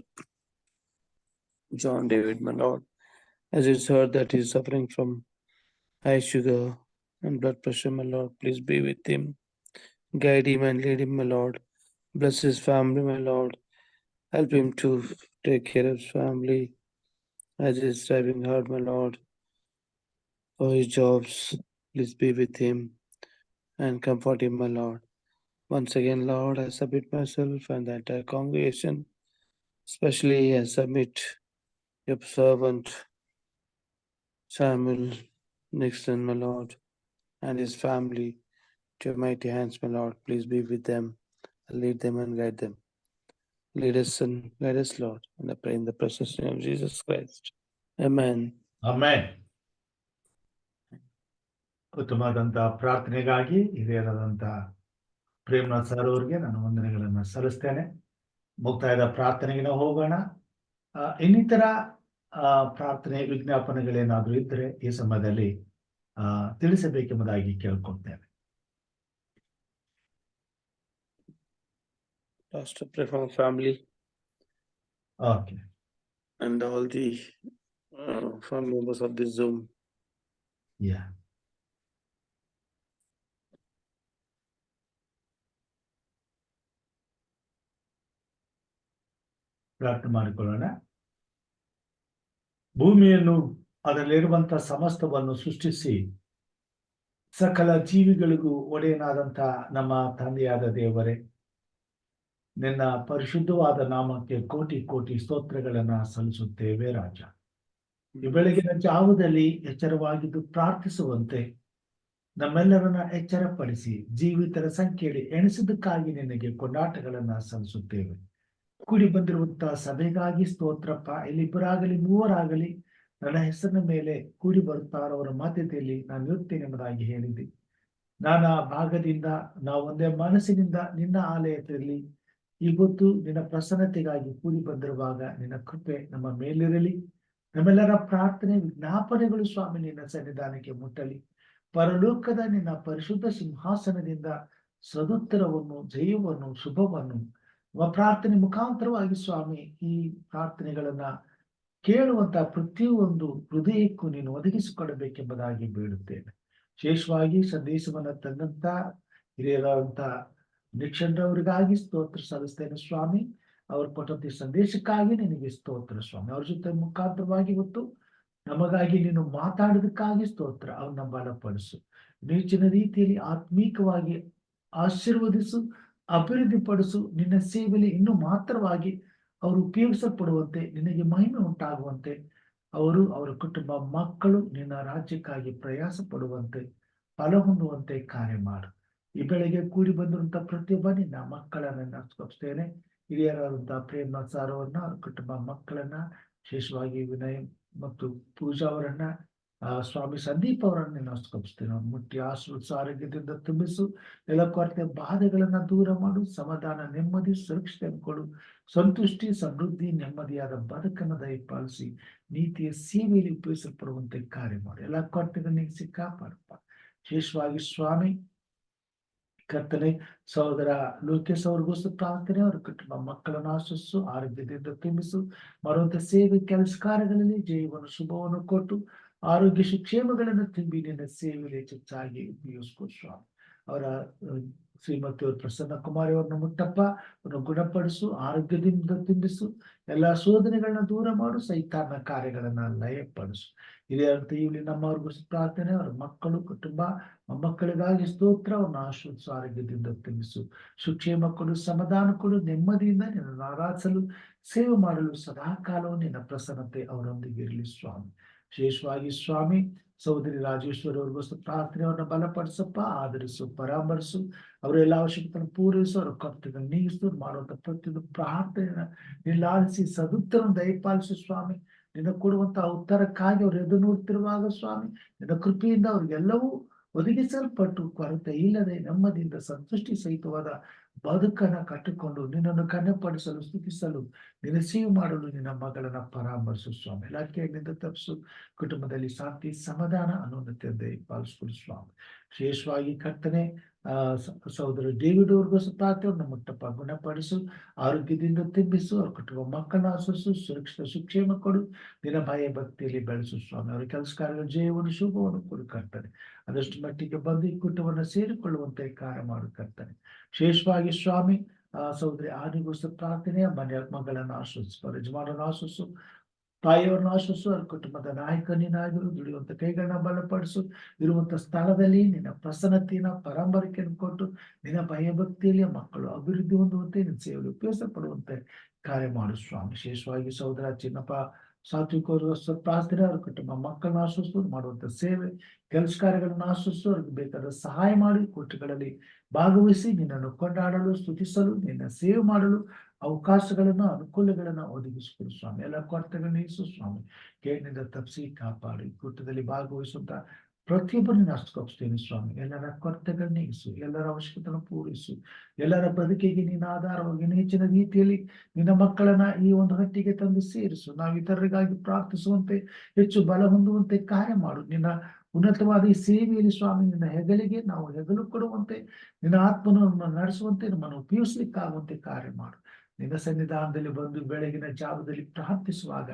John David, my Lord. As it's heard that he's suffering from high sugar and blood pressure, my Lord, please be with him. Guide him and lead him, my Lord. Bless his family, my Lord. Help him to take care of his family as he's striving hard, my Lord, for his jobs. Please be with him and comfort him, my Lord. Once again, Lord, I submit myself and the entire congregation, especially I submit your servant Samuel Nixon, my Lord, and his family to your mighty hands, my Lord. Please be with them, lead them and guide them. Lead us and guide us, Lord, and I pray in the precious name of Jesus Christ. Amen. Amen. ಉತ್ತಮವಾದಂತಹ ಪ್ರಾರ್ಥನೆಗಾಗಿ ಹಿರಿಯರಾದಂತಹ Premnath sir ಅವರಿಗೆ ನಾನು ವಂದನೆಗಳನ್ನು ಸಲ್ಲಿಸ್ತೇನೆ. ಮುಕ್ತಾಯದ ಪ್ರಾರ್ಥನೆಗೆ ನಾವು ಹೋಗೋಣ. ಇನ್ನಿತರ ಪ್ರಾರ್ಥನೆ ವಿಜ್ಞಾಪನೆಗಳೇನಾದರೂ ಇದ್ರೆ ಈ ಸಮಯದಲ್ಲಿ ತಿಳಿಸಬೇಕೆಂಬುದಾಗಿ ಕೇಳ್ಕೊಳ್ತೇವೆ. Pastor, pray for my family. Okay. And all the family members of this Zoom. Yeah. ಪ್ರಾರ್ಥನೆ ಮಾಡಿಕೊಳ್ಳೋಣ. ಭೂಮಿಯನ್ನು ಅದರಲ್ಲಿರುವಂತಹ ಸಮಸ್ತವನ್ನು ಸೃಷ್ಟಿಸಿ ಸಕಲ ಜೀವಿಗಳಿಗೂ ಒಡೆಯನಾದಂಥ ನಮ್ಮ ತಂದೆಯಾದ ದೇವರೇ, ನಿನ್ನ ಪರಿಶುದ್ಧವಾದ ನಾಮಕ್ಕೆ ಕೋಟಿ ಕೋಟಿ ಸ್ತೋತ್ರಗಳನ್ನ ಸಲ್ಲಿಸುತ್ತೇವೆ ರಾಜ. ಈ ಬೆಳಗಿನ ಜಾವದಲ್ಲಿ ಎಚ್ಚರವಾಗಿದ್ದು ಪ್ರಾರ್ಥಿಸುವಂತೆ ನಮ್ಮೆಲ್ಲರನ್ನ ಎಚ್ಚರಪಡಿಸಿ ಜೀವಿತರ ಸಂಖ್ಯೆಯಲ್ಲಿ ಎಣಿಸಿದ್ದಕ್ಕಾಗಿ ನಿನಗೆ ಕೊಂಡಾಟಗಳನ್ನ ಸಲ್ಲಿಸುತ್ತೇವೆ. ಕೂಡಿ ಬಂದಿರುವಂತಹ ಸಭೆಗಾಗಿ ಸ್ತೋತ್ರಪ್ಪ. ಇಲ್ಲಿಬ್ಬರಾಗಲಿ ಮೂವರಾಗಲಿ ನನ್ನ ಹೆಸರಿನ ಮೇಲೆ ಕೂಡಿ ಬರುತ್ತಾರವರ ಮಧ್ಯದಲ್ಲಿ ನಾನು ಇರುತ್ತೇನೆ ಎಂಬುದಾಗಿ ಹೇಳಿದ್ದೆ. ನಾನಾ ಭಾಗದಿಂದ ನಾವು ಒಂದೇ ಮನಸ್ಸಿನಿಂದ ನಿನ್ನ ಆಲಯದಲ್ಲಿ ಇವತ್ತು ನಿನ್ನ ಪ್ರಸನ್ನತೆಗಾಗಿ ಕೂಡಿ ಬಂದಿರುವಾಗ ನಿನ್ನ ಕೃಪೆ ನಮ್ಮ ಮೇಲಿರಲಿ. ನಮ್ಮೆಲ್ಲರ ಪ್ರಾರ್ಥನೆ ವಿಜ್ಞಾಪನೆಗಳು ಸ್ವಾಮಿ ನಿನ್ನ ಸನ್ನಿಧಾನಕ್ಕೆ ಮುಟ್ಟಲಿ. ಪರಲೋಕದ ನಿನ್ನ ಪರಿಶುದ್ಧ ಸಿಂಹಾಸನದಿಂದ ಸದುತ್ತರವನ್ನು, ಜಯವನ್ನು, ಶುಭವನ್ನು ಪ್ರಾರ್ಥನೆ ಮುಖಾಂತರವಾಗಿ ಸ್ವಾಮಿ ಈ ಪ್ರಾರ್ಥನೆಗಳನ್ನ ಕೇಳುವಂತ ಪ್ರತಿಯೊಂದು ಹೃದಯಕ್ಕೂ ನೀನು ಒದಗಿಸಿಕೊಡಬೇಕೆಂಬುದಾಗಿ ಬೇಡುತ್ತೇನೆ. ವಿಶೇಷವಾಗಿ ಸಂದೇಶವನ್ನ ತಂದಂತ ಹಿರಿಯರಾದಂತ ನಿಕ್ಷಣ್ರವರಿಗಾಗಿ ಸ್ತೋತ್ರ ಸಲ್ಲಿಸ್ತೇನೆ ಸ್ವಾಮಿ. ಅವರು ಕೊಟ್ಟಂತ ಸಂದೇಶಕ್ಕಾಗಿ ನಿನಗೆ ಸ್ತೋತ್ರ ಸ್ವಾಮಿ. ಅವ್ರ ಜೊತೆ ಮುಖಾಂತರವಾಗಿ ಇವತ್ತು ನಮಗಾಗಿ ನೀನು ಮಾತಾಡೋದಕ್ಕಾಗಿ ಸ್ತೋತ್ರ. ಅವನ್ನ ಬಲಪಡಿಸು, ನೀಚಿನ ರೀತಿಯಲ್ಲಿ ಆತ್ಮೀಕವಾಗಿ ಆಶೀರ್ವದಿಸು, ಅಭಿವೃದ್ಧಿ ಪಡಿಸು. ನಿನ್ನ ಸೇವೆಯಲ್ಲಿ ಇನ್ನೂ ಮಾತ್ರವಾಗಿ ಅವರು ಉಪಯೋಗಿಸಲ್ಪಡುವಂತೆ, ನಿನಗೆ ಮಹಿಮೆ ಉಂಟಾಗುವಂತೆ, ಅವರು ಅವರ ಕುಟುಂಬ ಮಕ್ಕಳು ನಿನ್ನ ರಾಜ್ಯಕ್ಕಾಗಿ ಪ್ರಯಾಸ ಪಡುವಂತೆ, ಫಲ ಹೊಂದುವಂತೆ ಕಾರ್ಯ ಮಾಡು. ಈ ಬೆಳಗ್ಗೆ ಕೂಡಿ ಬಂದಿರುವಂತಹ ಪ್ರತಿಯೊಬ್ಬ ನಿನ್ನ ಮಕ್ಕಳನ್ನ ನೆನಪಿಸ್ತೇನೆ. ಹಿರಿಯರಾದಂತಹ ಪ್ರೇಮ ಸಾರ್ ಅವರನ್ನ, ಅವ್ರ ಕುಟುಂಬ ಮಕ್ಕಳನ್ನ, ವಿಶೇಷವಾಗಿ ವಿನಯ್ ಮತ್ತು ಪೂಜಾ ಅವರನ್ನ, ಸ್ವಾಮಿ ಸಂದೀಪ್ ಅವರನ್ನ ನೆನಪಿಸ್ತೇನೆ. ಮುಟ್ಟಿ ಆಶೀರ್ವದಿಸು, ಆರೋಗ್ಯದಿಂದ ತುಂಬಿಸು, ಎಲ್ಲ ಕೊರತೆ ಬಾಧೆಗಳನ್ನ ದೂರ ಮಾಡು, ಸಮಾಧಾನ, ನೆಮ್ಮದಿ, ಸುರಕ್ಷತೆ ಕೊಡು, ಸಂತುಷ್ಟಿ, ಸಮೃದ್ಧಿ, ನೆಮ್ಮದಿಯಾದ ಬದುಕನ್ನು ದಯಪಾಲಿಸಿ ನೀತಿಯ ಸೇವೆಯಲ್ಲಿ ಉಪಯೋಗಿಸಲ್ಪಡುವಂತೆ ಕಾರ್ಯ ಮಾಡು. ಎಲ್ಲ ಕೊರತೆಗಳನ್ನ ಕಾಪಾಡಪ್ಪ. ವಿಶೇಷವಾಗಿ ಸ್ವಾಮಿ ಕರ್ತನೆ ಸಹೋದರ ಲೋಕೇಶ್ ಅವ್ರಿಗೂ ಪ್ರಾರ್ಥನೆ. ಅವ್ರ ಕುಟುಂಬ ಮಕ್ಕಳನ್ನು ಆಶಿಸು, ಆರೋಗ್ಯದಿಂದ ತುಂಬಿಸು, ಮಾಡುವಂತ ಸೇವೆ ಕೆಲಸ ಕಾರ್ಯಗಳಲ್ಲಿ ಜಯವನ್ನು, ಶುಭವನ್ನು ಕೊಟ್ಟು ಆರೋಗ್ಯ ಸುಕ್ಷೇಮಗಳನ್ನು ತುಂಬಿ ನಿನ್ನ ಸೇವೆಯಲ್ಲಿ ಹೆಚ್ಚಾಗಿ ಉಪಯೋಗಿಸ್ಕೊ ಸ್ವಾಮಿ. ಅವರ ಶ್ರೀಮತಿ ಅವ್ರ ಪ್ರಸನ್ನ ಕುಮಾರಿ ಅವ್ರನ್ನ ಮುಟ್ಟಪ್ಪ, ಅವ್ರನ್ನ ಗುಣಪಡಿಸು, ಆರೋಗ್ಯದಿಂದ ತುಂಬಿಸು, ಎಲ್ಲಾ ಶೋಧನೆಗಳನ್ನ ದೂರ ಮಾಡು, ಸೈತಾನ ಕಾರ್ಯಗಳನ್ನ ಲಯಪಡಿಸು. ಹಿರಿಯರಂತ ಇಲ್ಲಿ ನಮ್ಮವ್ರಿಗೂ ಪ್ರಾರ್ಥನೆ. ಅವರ ಮಕ್ಕಳು, ಕುಟುಂಬ, ಮೊಮ್ಮಕ್ಕಳಿಗಾಗಿ ಸ್ತೋತ್ರ. ಅವ್ರನ್ನ ಆಶೀರ್ವದಿಸು, ಆರೋಗ್ಯದಿಂದ ತುಂಬಿಸು, ಸುಕ್ಷೇಮ ಕೊಡು, ಸಮಾಧಾನ ಕೊಡು, ನೆಮ್ಮದಿಯಿಂದ ನಿನ್ನ ಆರಾಧಿಸಲು, ಸೇವೆ ಮಾಡಲು ಸದಾಕಾಲವು ನಿನ್ನ ಪ್ರಸನ್ನತೆ ಅವರೊಂದಿಗೆ ಇರಲಿ ಸ್ವಾಮಿ. ವಿಶೇಷವಾಗಿ ಸ್ವಾಮಿ ಸಹೋದರಿ ರಾಜೇಶ್ವರಿ ಅವ್ರಿಗೂ ಪ್ರಾರ್ಥನೆ. ಅವ್ರನ್ನ ಬಲಪಡಿಸಪ್ಪ, ಆಧರಿಸು, ಪರಾಮರಿಸು, ಅವರೆಲ್ಲ ಅವಶ್ಯಕತೆಯನ್ನು ಪೂರೈಸು, ಅವರ ಕರ್ತವ್ಯಗಳನ್ನು ನೀಗಿಸು, ಮಾಡುವಂತ ಪ್ರತಿಯೊಂದು ಪ್ರಾರ್ಥನೆಯನ್ನ ನಿಲ್ಲಾಲಿಸಿ ಸದುತ್ತರನ್ನು ದಯಪಾಲಿಸು ಸ್ವಾಮಿ. ನಿನ್ನ ಕೊಡುವಂತಹ ಉತ್ತರಕ್ಕಾಗಿ ಅವ್ರು ಎದುರು ನೋಡ್ತಿರುವಾಗ ಸ್ವಾಮಿ ನಿನ್ನ ಕೃಪೆಯಿಂದ ಅವ್ರಿಗೆಲ್ಲವೂ ಒದಗಿಸಲ್ಪಟ್ಟು ಕೊರತೆ ಇಲ್ಲದೆ ನೆಮ್ಮದಿಯಿಂದ ಸಂತುಷ್ಟಿ ಸಹಿತವಾದ ಬದುಕನ್ನ ಕಟ್ಟಿಕೊಂಡು ನಿನ್ನನ್ನು ಕನ್ನಪಡಿಸಲು, ಸ್ತುತಿಸಲು, ನಿನ್ನ ಸೇವೆ ಮಾಡಲು ನಿನ್ನ ಮಗಳನ್ನ ಪರಾಮರಿಸು ಸ್ವಾಮಿ. ಇಲಾಖೆಯಿಂದ ತಪ್ಪಿಸು, ಕುಟುಂಬದಲ್ಲಿ ಶಾಂತಿ, ಸಮಾಧಾನ, ಅನುನ್ನತೆ ಪಾಲಿಸ್ಕೊಡು ಸ್ವಾಮಿ. ವಿಶೇಷವಾಗಿ ಕರ್ತನೆ ಸಹೋದರ ಡೇವಿಡ್ ಅವ್ರಿಗೂ ಪ್ರಾರ್ಥನೆ ಮುಟ್ಟಪ್ಪ, ಗುಣಪಡಿಸು, ಆರೋಗ್ಯದಿಂದ ತುಂಬಿಸು, ಅವ್ರ ಕುಟುಂಬ ಮಕ್ಕಳನ್ನ ಆಶಿಸು, ಸುರಕ್ಷಿತ ಸುಕ್ಷೇಮ ಕೊಡು, ನಿನ್ನ ಭಯ ಭಕ್ತಿಯಲ್ಲಿ ಬೆಳೆಸು ಸ್ವಾಮಿ. ಅವರ ಕೆಲಸ ಕಾರ್ಯಗಳ ಜಯವನ್ನು, ಶುಭವನ್ನು ಕೊಡು ಕರ್ತನೆ. ಅದಷ್ಟು ಮಟ್ಟಿಗೆ ಬಂದು ಈ ಕುಟುಂಬವನ್ನು ಸೇರಿಕೊಳ್ಳುವಂತೆ ಕಾರ್ಯ ಮಾಡು ಕರ್ತನೆ. ವಿಶೇಷವಾಗಿ ಸ್ವಾಮಿ ಸಹೋದರಿ ಆನೆಗೂ ಪ್ರಾರ್ಥನೆಯ ಮಗಳನ್ನ ಆಶ್ವಸಿಸು, ಯಜಮಾನನ್ನು ಆಶ್ವಸಿಸು, ತಾಯಿಯವರನ್ನು ಆಶ್ವಸಿಸು, ಅವ್ರ ಕುಟುಂಬದ ನಾಯಕನಿನಾಗಿರು, ದುಡಿಯುವಂತ ಕೈಗಳನ್ನ ಬಲಪಡಿಸು, ಇರುವಂತ ಸ್ಥಳದಲ್ಲಿ ನಿನ್ನ ಪ್ರಸನ್ನತೆಯನ್ನ, ಪರಂಪರೆಯನ್ನು ಕೊಟ್ಟು ನಿನ್ನ ಭಯಭಕ್ತಿಯಲ್ಲಿ ಮಕ್ಕಳು ಅಭಿವೃದ್ಧಿ ಹೊಂದುವಂತೆ, ನಿನ್ನ ಸೇವೆಯಲ್ಲಿ ಉಪಯೋಗಿಸಲ್ಪಡುವಂತೆ ಕಾರ್ಯ ಮಾಡು ಸ್ವಾಮಿ. ವಿಶೇಷವಾಗಿ ಸಹೋದರ ಚಿನ್ನಪ್ಪ ಸಾತ್ವಿಕ ಪ್ರಾರ್ಥನೆ. ಅವ್ರ ಕುಟುಂಬ ಮಕ್ಕಳನ್ನ ಆಶ್ವಸಿಸು, ಮಾಡುವಂತ ಸೇವೆ ಕೆಲಸ ಕಾರ್ಯಗಳನ್ನ ಆಶ್ವಸಿಸು, ಅವ್ರಿಗೆ ಬೇಕಾದ ಸಹಾಯ ಮಾಡಿ ಕೂಟಗಳಲ್ಲಿ ಭಾಗವಹಿಸಿ ನಿನ್ನನ್ನು ಕೊಂಡಾಡಲು, ಸ್ತುತಿಸಲು, ನಿನ್ನ ಸೇವೆ ಮಾಡಲು ಅವಕಾಶಗಳನ್ನ, ಅನುಕೂಲಗಳನ್ನ ಒದಗಿಸಿಕೊಡು ಸ್ವಾಮಿ. ಎಲ್ಲ ಕೊರತೆಗಳನ್ನ ನೀಗಿಸು ಸ್ವಾಮಿ. ಕೇಳಿನಿಂದ ತಪ್ಪಿಸಿ ಕಾಪಾಡಿ ಕೂಟದಲ್ಲಿ ಭಾಗವಹಿಸುವಂತ ಪ್ರತಿಯೊಬ್ಬರನ್ನ ಅಷ್ಟೊಪ್ಪಿಸ್ತೇನೆ ಸ್ವಾಮಿ. ಎಲ್ಲರ ಕೊರತೆಗಳನ್ನ ನೀಗಿಸು, ಎಲ್ಲರ ಅವಶ್ಯಕತೆಯನ್ನು ಪೂರೈಸು, ಎಲ್ಲರ ಬದುಕಿಗೆ ನಿನ್ನ ಆಧಾರವಾಗಿ ಹೆಚ್ಚಿನ ರೀತಿಯಲ್ಲಿ ನಿನ್ನ ಮಕ್ಕಳನ್ನ ಈ ಒಂದು ಹಟ್ಟಿಗೆ ತಂದು ಸೇರಿಸು. ನಾವು ಇತರರಿಗಾಗಿ ಪ್ರಾರ್ಥಿಸುವಂತೆ, ಹೆಚ್ಚು ಬಲ ಹೊಂದುವಂತೆ ಕಾರ್ಯ ಮಾಡು. ನಿನ್ನ ಉನ್ನತವಾದ ಈ ಸೇವೆಯಲ್ಲಿ ಸ್ವಾಮಿ ನಿನ್ನ ಹೆಗಲಿಗೆ ನಾವು ಹೆಗಲು ಕೊಡುವಂತೆ, ನಿನ್ನ ಆತ್ಮನನ್ನು ನಡೆಸುವಂತೆ, ನಮ್ಮನ್ನು ಉಪಯೋಗಿಸ್ಲಿಕ್ಕಾಗುವಂತೆ ಕಾರ್ಯ ಮಾಡು. ನಿನ್ನ ಸನ್ನಿಧಾನದಲ್ಲಿ ಬಂದು ಬೆಳಗಿನ ಜಾವದಲ್ಲಿ ಪ್ರಾರ್ಥಿಸುವಾಗ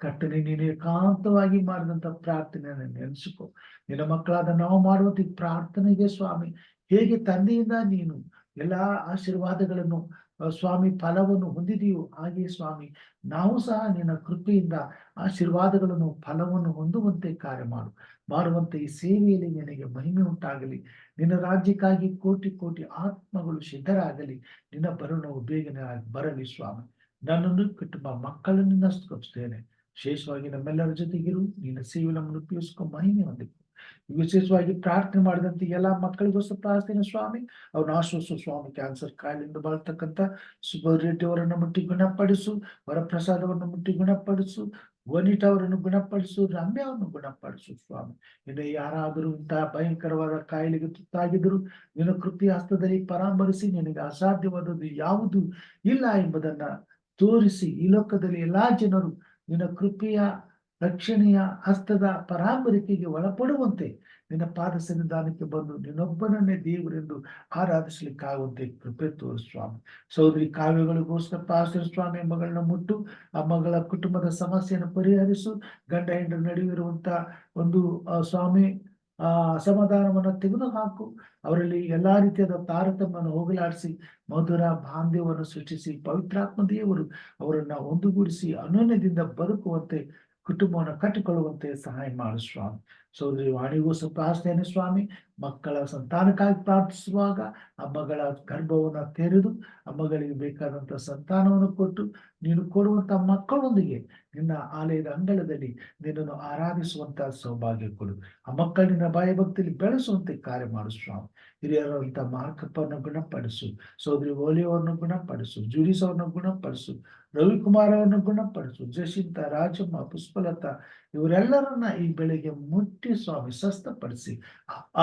ಕರ್ತನೆ ನೀನು ಏಕಾಂತವಾಗಿ ಮಾಡಿದಂತ ಪ್ರಾರ್ಥನೆಯನ್ನು ನೆನೆಸಿಕೊ. ನಿನ್ನ ಮಕ್ಕಳಾದ ನಾವು ಮಾಡುವಂತ ಈ ಪ್ರಾರ್ಥನೆಗೆ ಸ್ವಾಮಿ ಹೇಗೆ ತಂದೆಯಿಂದ ನೀನು ಎಲ್ಲಾ ಆಶೀರ್ವಾದಗಳನ್ನು ಸ್ವಾಮಿ ಫಲವನ್ನು ಹೊಂದಿದೆಯೋ, ಹಾಗೆ ಸ್ವಾಮಿ ನಾವು ಸಹ ನಿನ್ನ ಕೃಪೆಯಿಂದ ಆಶೀರ್ವಾದಗಳನ್ನು ಫಲವನ್ನು ಹೊಂದುವಂತೆ ಕಾರ್ಯ ಮಾಡುವಂತೆ ಈ ಸೇವೆಯಲ್ಲಿ ನಿನಗೆ ಮಹಿಮೆ ಉಂಟಾಗಲಿ. ನಿನ್ನ ರಾಜ್ಯಕ್ಕಾಗಿ ಕೋಟಿ ಕೋಟಿ ಆತ್ಮಗಳು ಸಿದ್ಧರಾಗಲಿ. ನಿನ್ನ ಬರುಣವು ಬೇಗನೆ ಬರಲಿ ಸ್ವಾಮಿ. ನನ್ನನ್ನು ಕುಟುಂಬ ಮಕ್ಕಳನ್ನು ಸ್ತುತಿಸ್ತೇನೆ. ವಿಶೇಷವಾಗಿ ನಮ್ಮೆಲ್ಲರ ಜೊತೆಗಿರು, ನಿನ್ನ ಸೇವೆ ನಮ್ಮನ್ನು ಉಪಯೋಗಿಸ್ಕೊ, ಮಹಿಮೆ ಹೊಂದಿಕೊ. ವಿಶೇಷವಾಗಿ ಪ್ರಾರ್ಥನೆ ಮಾಡಿದಂತೆ ಎಲ್ಲಾ ಮಕ್ಕಳಿಗೋಸ್ಕರ ಪ್ರಾರ್ಥನೆ ಸ್ವಾಮಿ. ಅವ್ರನ್ನ ಆಶ್ವಾಸು ಸ್ವಾಮಿ. ಕ್ಯಾನ್ಸರ್ ಕಾಯಿಲೆಯಿಂದ ಬಾಳ್ತಕ್ಕಂಥ ಸುಬ್ಬ ರೆಡ್ಡಿ ಅವರನ್ನು ಮುಟ್ಟಿ ಗುಣಪಡಿಸು. ವರಪ್ರಸಾದವನ್ನು ಮುಟ್ಟಿ ಗುಣಪಡಿಸು. ವನಿತಾ ಅವರನ್ನು ಗುಣಪಡಿಸು. ರಮ್ಯಾ ಅವರನ್ನು ಗುಣಪಡಿಸು ಸ್ವಾಮಿ. ಇನ್ನು ಯಾರಾದರೂ ಇಂತಹ ಭಯಂಕರವಾದ ಕಾಯಿಲೆಗೆ ತುತ್ತಾಗಿದ್ರು ನಿನ್ನ ಕೃಪೆಯ ಹಸ್ತದಲ್ಲಿ ಪರಾಮರಿಸಿ ನಿನಗೆ ಅಸಾಧ್ಯವಾದದ್ದು ಯಾವುದು ಇಲ್ಲ ಎಂಬುದನ್ನ ತೋರಿಸಿ ಈ ಲೋಕದಲ್ಲಿ ಎಲ್ಲಾ ಜನರು ನಿನ್ನ ಕೃಪೆಯ ರಕ್ಷಣೆಯ ಹಸ್ತದ ಪರಾಮರಿಕೆಗೆ ಒಳಪಡುವಂತೆ ನಿನ್ನ ಪಾದ ಸನ್ನಿಧಾನಕ್ಕೆ ಬಂದು ನಿನ್ನೊಬ್ಬನನ್ನೇ ದೇವರೆಂದು ಆರಾಧಿಸ್ಲಿಕ್ಕಾಗುವಂತೆ ಕೃಪೆ ತೋರು ಸ್ವಾಮಿ. ಸಹೋದರಿ ಕಾವ್ಯಗಳಿಗೋಸ್ಕರ ಪ್ರಾರ್ಥನೆ ಸ್ವಾಮಿ. ಮಗಳನ್ನ ಮುಟ್ಟು ಆ ಮಗಳ ಕುಟುಂಬದ ಸಮಸ್ಯೆಯನ್ನು ಪರಿಹರಿಸು. ಗಂಡ ಹೆಂಡರ ನಡುವೆ ಇರುವಂತ ಒಂದು ಸ್ವಾಮಿ ಅಸಮಾಧಾನವನ್ನು ತೆಗೆದುಹಾಕು. ಅವರಲ್ಲಿ ಎಲ್ಲಾ ರೀತಿಯಾದ ತಾರತಮ್ಯವನ್ನು ಹೋಗಲಾಡಿಸಿ ಮಧುರ ಬಾಂಧವ್ಯವನ್ನು ಸೃಷ್ಟಿಸಿ ಪವಿತ್ರಾತ್ಮ ದೇವರು ಅವರನ್ನ ಒಂದುಗೂಡಿಸಿ ಅನ್ಯೋನ್ಯದಿಂದ ಬದುಕುವಂತೆ ಕುಟುಂಬವನ್ನು ಕಟ್ಟಿಕೊಳ್ಳುವಂತೆ ಸಹಾಯ ಮಾಡು ಸ್ವಾಮಿ. ಸಹೋದರಿ ವಾಣಿಗೋಸ್ಕರ ಪ್ರಾರ್ಥನೆ ಸ್ವಾಮಿ. ಮಕ್ಕಳ ಸಂತಾನಕ್ಕಾಗಿ ಪ್ರಾರ್ಥಿಸುವಾಗ ಆ ಮಗಳ ಗರ್ಭವನ್ನು ತೆರೆದು ಆ ಮಗಳಿಗೆ ಬೇಕಾದಂತ ಸಂತಾನವನ್ನು ಕೊಟ್ಟು ನೀನು ಕೊಡುವಂತ ಮಕ್ಕಳೊಂದಿಗೆ ನಿನ್ನ ಆಲಯದ ಅಂಗಳದಲ್ಲಿ ನಿನ್ನನ್ನು ಆರಾಧಿಸುವಂತ ಸೌಭಾಗ್ಯ ಕೊಡು. ಆ ಮಕ್ಕಳ ನಿನ್ನ ಭಯಭಕ್ತಿಯಲ್ಲಿ ಬೆಳೆಸುವಂತೆ ಕಾರ್ಯ ಮಾಡು ಸ್ವಾಮಿ. ಹಿರಿಯರಂತ ಮಾರ್ಕಪ್ಪನ್ನು ಗುಣಪಡಿಸು. ಸಹೋದರಿ ಓಲಿಯವರನ್ನು ಗುಣಪಡಿಸು. ಜೂಡಿಸ್ ಅವರನ್ನು ಗುಣಪಡಿಸು. ರವಿಕುಮಾರ್ ಅವರನ್ನು ಗುಣಪಡಿಸು. ಜಶಿಂತ, ರಾಜಮ್ಮ, ಪುಷ್ಪಲತಾ ಇವರೆಲ್ಲರನ್ನ ಈ ಬೆಳೆಗೆ ಮುಟ್ಟಿ ಸ್ವಾಮಿ ಸ್ವಸ್ಥಪಡಿಸಿ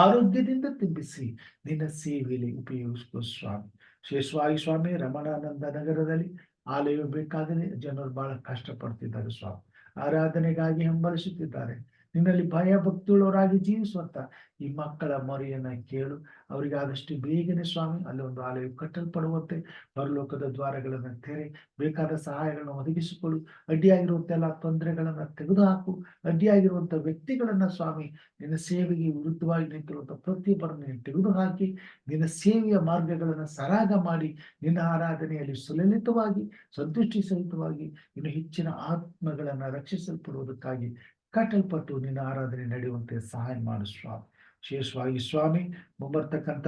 ಆರೋಗ್ಯದಿಂದ ತುಂಬಿಸಿ ನಿನ್ನ ಸೇವೆಯಲ್ಲಿ ಉಪಯೋಗಿಸ್ಕೋ ಸ್ವಾಮಿ. ವಿಶೇಷವಾಗಿ ಸ್ವಾಮಿ ರಮಣಾನಂದ ನಗರದಲ್ಲಿ ಆಲಯ ಬೇಕಾಗದೆ ಜನರು ಬಹಳ ಕಷ್ಟಪಡ್ತಿದ್ದಾರೆ ಸ್ವಾಮಿ. ಆರಾಧನೆಗಾಗಿ ಹಂಬಲಿಸುತ್ತಿದ್ದಾರೆ. ನಿನ್ನಲ್ಲಿ ಭಯ ಭಕ್ತಿಯುಳ್ಳವರಾಗಿ ಜೀವಿಸುವಂತ ಈ ಮಕ್ಕಳ ಮೊರೆಯನ್ನ ಕೇಳು. ಅವರಿಗೆ ಆದಷ್ಟು ಬೇಗನೆ ಸ್ವಾಮಿ ಅಲ್ಲಿ ಒಂದು ಆಲಯ ಕಟ್ಟಲ್ಪಡುವಂತೆ ಪರಲೋಕದ ದ್ವಾರಗಳನ್ನ ತೆರೆ. ಬೇಕಾದ ಸಹಾಯಗಳನ್ನು ಒದಗಿಸಿಕೊಳ್ಳು. ಅಡ್ಡಿಯಾಗಿರುವಂತ ಎಲ್ಲ ತೊಂದರೆಗಳನ್ನ ತೆಗೆದುಹಾಕು. ಅಡ್ಡಿಯಾಗಿರುವಂತ ವ್ಯಕ್ತಿಗಳನ್ನ ಸ್ವಾಮಿ ನಿನ್ನ ಸೇವೆಗೆ ವಿರುದ್ಧವಾಗಿ ನಿಂತಿರುವಂತ ಪ್ರತಿಯೊಬ್ಬರನ್ನು ನೀನು ತೆಗೆದುಹಾಕಿ ನಿನ್ನ ಸೇವೆಯ ಮಾರ್ಗಗಳನ್ನ ಸರಾಗ ಮಾಡಿ ನಿನ್ನ ಆರಾಧನೆಯಲ್ಲಿ ಸುಲಲಿತವಾಗಿ ಸಂತುಷ್ಟಿ ಸಹಿತವಾಗಿ ಇನ್ನು ಹೆಚ್ಚಿನ ಆತ್ಮಗಳನ್ನ ರಕ್ಷಿಸಲ್ಪಡುವುದಕ್ಕಾಗಿ ಕಟ್ಟಲ್ಪಟ್ಟು ನಿನ್ನ ಆರಾಧನೆ ನಡೆಯುವಂತೆ ಸಹಾಯ ಮಾಡು ಸ್ವಾಮಿ. ವಿಶೇಷವಾಗಿ ಸ್ವಾಮಿ ಮುಂಬರ್ತಕ್ಕಂಥ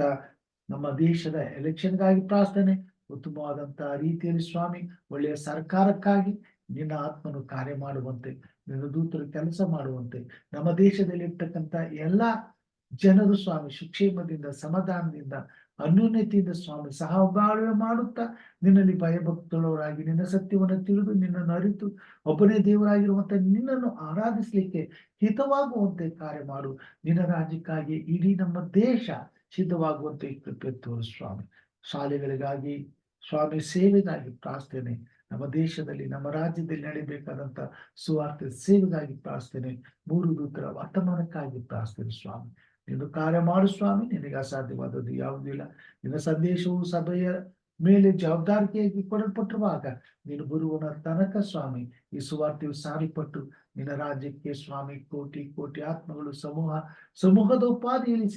ನಮ್ಮ ದೇಶದ ಎಲೆಕ್ಷನ್ಗಾಗಿ ಪ್ರಾರ್ಥನೆ. ಉತ್ತಮವಾದಂತಹ ರೀತಿಯಲ್ಲಿ ಸ್ವಾಮಿ ಒಳ್ಳೆಯ ಸರ್ಕಾರಕ್ಕಾಗಿ ನಿನ್ನ ಆತ್ಮನು ಕಾರ್ಯ ಮಾಡುವಂತೆ ನಿನ್ನ ದೂತರು ಕೆಲಸ ಮಾಡುವಂತೆ ನಮ್ಮ ದೇಶದಲ್ಲಿ ಇರ್ತಕ್ಕಂಥ ಎಲ್ಲಾ ಜನರು ಸ್ವಾಮಿ ಸುಕ್ಷೇಮದಿಂದ ಸಮಾಧಾನದಿಂದ ಅನ್ಯೋನ್ಯತೆಯಿಂದ ಸ್ವಾಮಿ ಸಹಬಾಳ್ವೆ ಮಾಡುತ್ತಾ ನಿನ್ನಲ್ಲಿ ಭಯಭಕ್ತುಳ್ಳವರಾಗಿ ನಿನ್ನ ಸತ್ಯವನ್ನು ತಿಳಿದು ನಿನ್ನನ್ನು ಅರಿತು ಒಬ್ಬನೇ ದೇವರಾಗಿರುವಂತ ನಿನ್ನನ್ನು ಆರಾಧಿಸ್ಲಿಕ್ಕೆ ಹಿತವಾಗುವಂತೆ ಕಾರ್ಯ ಮಾಡು. ನಿನ್ನ ರಾಜ್ಯಕ್ಕಾಗಿ ಇಡೀ ನಮ್ಮ ದೇಶ ಸಿದ್ಧವಾಗುವಂತೆ ಕೃಪೆ ತೋರು ಸ್ವಾಮಿ. ಶಾಲೆಗಳಿಗಾಗಿ ಸ್ವಾಮಿ ಸೇವೆಗಾಗಿ ಪ್ರಾರ್ಥನೆ. ನಮ್ಮ ದೇಶದಲ್ಲಿ ನಮ್ಮ ರಾಜ್ಯದಲ್ಲಿ ನಡೀಬೇಕಾದಂತ ಸುವಾರ್ತೆ ಸೇವೆಗಾಗಿ ಪ್ರಾರ್ಥನೆ. 3 ದೂತರ ವರ್ತಮಾನಕ್ಕಾಗಿ ಪ್ರಾರ್ಥನೆ ಸ್ವಾಮಿ. ನೀನು ಕಾರ್ಯ ಮಾಡು ಸ್ವಾಮಿ. ನಿನಗೆ ಅಸಾಧ್ಯವಾದದ್ದು ಯಾವುದೂ ಇಲ್ಲ. ನಿನ್ನ ಸಂದೇಶವು ಸಭೆಯ ಮೇಲೆ ಜವಾಬ್ದಾರಿಯಾಗಿ ಕೊಡಲ್ಪಟ್ಟಿರುವಾಗ ನೀನು ಬರುವನ ತನಕ ಸ್ವಾಮಿ ಈ ಸುವಾರ್ತೆಯು ಸಾರಿಪಟ್ಟು ನಿನ್ನ ರಾಜ್ಯಕ್ಕೆ ಸ್ವಾಮಿ ಕೋಟಿ ಕೋಟಿ ಆತ್ಮಗಳು ಸಮೂಹದ ಉಪಾಧಿಯಲ್ಲಿ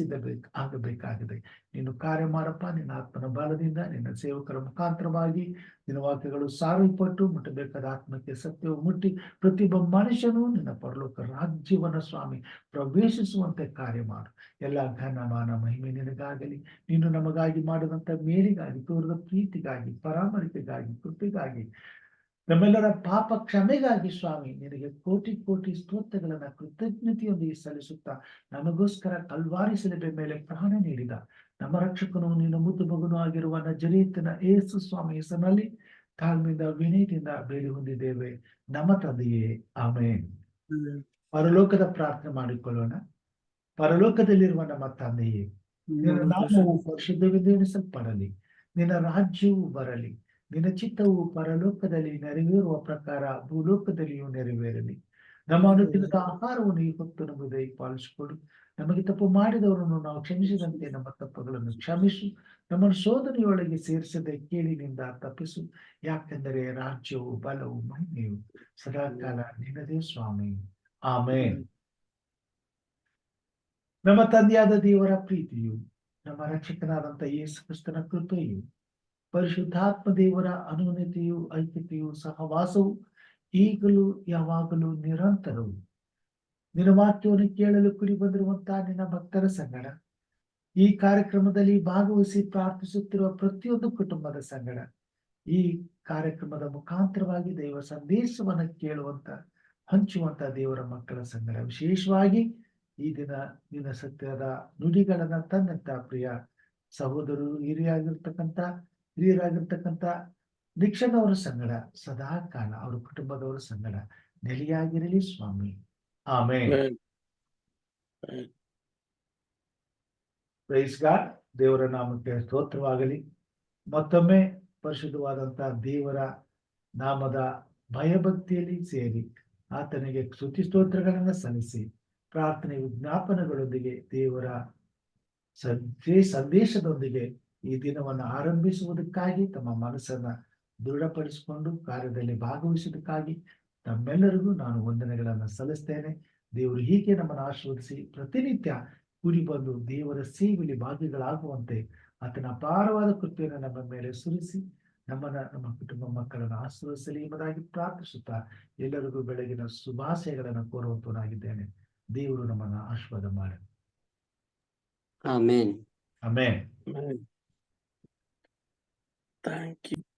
ಆಗಬೇಕಾಗಿದೆ. ನೀನು ಕಾರ್ಯ ಮಾಡಪ್ಪ. ನಿನ್ನ ಆತ್ಮನ ಬಲದಿಂದ ನಿನ್ನ ಸೇವಕರ ಮುಖಾಂತರವಾಗಿ ನಿನ್ನ ವಾಕ್ಯಗಳು ಸಾರಲ್ಪಟ್ಟು ಮುಟ್ಟಬೇಕಾದ ಆತ್ಮಕ್ಕೆ ಸತ್ಯವು ಮುಟ್ಟಿ ಪ್ರತಿಯೊಬ್ಬ ಮನುಷ್ಯನು ನಿನ್ನ ಪರಲೋಕ ರಾಜ್ಯವನ್ನ ಸ್ವಾಮಿ ಪ್ರವೇಶಿಸುವಂತೆ ಕಾರ್ಯ ಮಾಡು. ಎಲ್ಲ ಘನಮಾನ ಮಹಿಮೆ ನಿನಗಾಗಲಿ. ನೀನು ನಮಗಾಗಿ ಮಾಡಿದಂತ ಮೇಲಿಗಾಗಿ ತೋರಿದ ಪ್ರೀತಿಗಾಗಿ ಪರಾಮರಿಕೆಗಾಗಿ ಕೃಪೆಗಾಗಿ ನಮ್ಮೆಲ್ಲರ ಪಾಪ ಕ್ಷಮೆಗಾಗಿ ಸ್ವಾಮಿ ನಿನಗೆ ಕೋಟಿ ಕೋಟಿ ಸ್ತೋತ್ರಗಳನ್ನ ಕೃತಜ್ಞತೆಯೊಂದಿಗೆ ಸಲ್ಲಿಸುತ್ತಾ ನಮಗೋಸ್ಕರ ಕಲ್ವಾರಿ ಶಿಲುಬೆ ಮೇಲೆ ಪ್ರಾಣ ನೀಡಿದ ನಮ್ಮ ರಕ್ಷಕನು ನಿನ್ನ ಮುದ್ದು ಮಗನೂ ಆಗಿರುವ ನಜರೇತಿನ ಯೇಸು ಸ್ವಾಮಿ ಹೆಸರಿನಲ್ಲಿ ತಾಳ್ಮೆಯಿಂದ ವಿನಯದಿಂದ ಬೇಡಿ ಹೊಂದಿದ್ದೇವೆ ನಮ್ಮ ತಂದೆಯೇ, ಆಮೆನ್. ಪರಲೋಕದ ಪ್ರಾರ್ಥನೆ ಮಾಡಿಕೊಳ್ಳೋಣ. ಪರಲೋಕದಲ್ಲಿರುವ ನಮ್ಮ ತಂದೆಯೇ, ನಿನ್ನ ನಾಮವು ಪರಿಶುದ್ಧವೆಂದು ಎಣಿಸಲ್ಪಡಲಿ. ನಿನ್ನ ರಾಜ್ಯವು ಬರಲಿ. ನಿನ್ನ ಚಿತ್ತವು ಪರಲೋಕದಲ್ಲಿ ನೆರವೇರುವ ಪ್ರಕಾರ ಭೂಲೋಕದಲ್ಲಿಯೂ ನೆರವೇರಲಿ. ನಮ್ಮ ಅನುದಿನದ ಆಹಾರವನ್ನು ಈ ಹೊತ್ತು ನಮಗೆ ಪಾಲಿಸಿಕೊಡು. ನಮಗೆ ತಪ್ಪು ಮಾಡಿದವರನ್ನು ನಾವು ಕ್ಷಮಿಸಿದಂತೆ ನಮ್ಮ ತಪ್ಪುಗಳನ್ನು ಕ್ಷಮಿಸು. ನಮ್ಮನ್ನು ಶೋಧನೆಯೊಳಗೆ ಸೇರಿಸದೆ ಕೇಳಿನಿಂದ ತಪ್ಪಿಸು. ಯಾಕೆಂದರೆ ರಾಜ್ಯವು ಬಲವು ಮಹಿಮೆಯು ಸದಾಕಾಲ ನಿನ್ನದೇ ಸ್ವಾಮಿ, ಆಮೆನ್. ನಮ್ಮ ತಂದೆಯಾದ ದೇವರ ಪ್ರೀತಿಯು, ನಮ್ಮ ರಕ್ಷಕನಾದಂತ ಯೇಸು ಕ್ರಿಸ್ತನ ಕೃಪೆಯು, ಪರಿಶುದ್ಧಾತ್ಮ ದೇವರ ಅನ್ಯೋನ್ಯತೆಯು ಐಕ್ಯತೆಯು ಸಹವಾಸವು ಈಗಲೂ ಯಾವಾಗಲೂ ನಿರಂತರವು ನಿನ್ನ ವಾಕ್ಯವನ್ನು ಕೇಳಲು ಕುಡಿ ಬಂದಿರುವಂತಹ ನಿನ್ನ ಭಕ್ತರ ಸಂಗಡ, ಈ ಕಾರ್ಯಕ್ರಮದಲ್ಲಿ ಭಾಗವಹಿಸಿ ಪ್ರಾರ್ಥಿಸುತ್ತಿರುವ ಪ್ರತಿಯೊಂದು ಕುಟುಂಬದ ಸಂಗಡ, ಈ ಕಾರ್ಯಕ್ರಮದ ಮುಖಾಂತರವಾಗಿ ದೈವ ಸಂದೇಶವನ್ನು ಕೇಳುವಂತ ಹಂಚುವಂತ ದೇವರ ಮಕ್ಕಳ ಸಂಗಡ, ವಿಶೇಷವಾಗಿ ಈ ದಿನ ನಿನ್ನ ಸತ್ಯದ ನುಡಿಗಳನ್ನ ತನ್ನಂತ ಪ್ರಿಯ ಸಹೋದರರು ಹಿರಿಯರಾಗಿರ್ತಕ್ಕಂಥ ನಿಕ್ಷನವರ ಸಂಗಡ ಸದಾ ಕಾಲ ಅವ್ರ ಕುಟುಂಬದವರ ಸಂಗಡ ನೆಲೆಯಾಗಿರಲಿ ಸ್ವಾಮಿ. ಆಮೇನ್. Amen. Amen. Praise God. ದೇವರ ನಾಮಕ್ಕೆ ಸ್ತೋತ್ರವಾಗಲಿ. ಮತ್ತೊಮ್ಮೆ ಪರಿಶುದ್ಧವಾದಂತಹ ದೇವರ ನಾಮದ ಭಯಭಕ್ತಿಯಲ್ಲಿ ಸೇರಿ ಆತನಿಗೆ ಸ್ತುತಿ ಸ್ತೋತ್ರಗಳನ್ನ ಸಲ್ಲಿಸಿ ಪ್ರಾರ್ಥನೆ ವಿಜ್ಞಾಪನೆಗಳೊಂದಿಗೆ ದೇವರ ಸಂದೇಶದೊಂದಿಗೆ ಈ ದಿನವನ್ನು ಆರಂಭಿಸುವುದಕ್ಕಾಗಿ ತಮ್ಮ ಮನಸ್ಸನ್ನ ದೃಢಪಡಿಸಿಕೊಂಡು ಕಾರ್ಯದಲ್ಲಿ ಭಾಗವಹಿಸುವುದಕ್ಕಾಗಿ ತಮ್ಮೆಲ್ಲರಿಗೂ ನಾನು ವಂದನೆಗಳನ್ನ ಸಲ್ಲಿಸ್ತೇನೆ. ದೇವರು ಹೀಗೆ ನಮ್ಮನ್ನು ಆಶೀರ್ವದಿಸಿ ಪ್ರತಿನಿತ್ಯ ಕೂಡಿ ಬಂದು ದೇವರ ಸೇವೆಯಲ್ಲಿ ಭಾಗಿಗಳಾಗುವಂತೆ ಆತನ ಅಪಾರವಾದ ಕೃಪೆಯನ್ನು ನಮ್ಮ ಮೇಲೆ ಸುರಿಸಿ ನಮ್ಮ ಕುಟುಂಬ ಮಕ್ಕಳನ್ನು ಆಶೀರ್ವದಿಸಲಿ ಎಂಬುದಾಗಿ ಪ್ರಾರ್ಥಿಸುತ್ತಾ ಎಲ್ಲರಿಗೂ ಬೆಳಗಿನ ಶುಭಾಶಯಗಳನ್ನು ಕೋರುವಂತನಾಗಿದ್ದೇನೆ. ದೇವರು ನಮ್ಮನ್ನು ಆಶೀರ್ವಾದ ಮಾಡಿ. ಆಮೇನ್. ಆಮೇನ್. Amen. Thank you.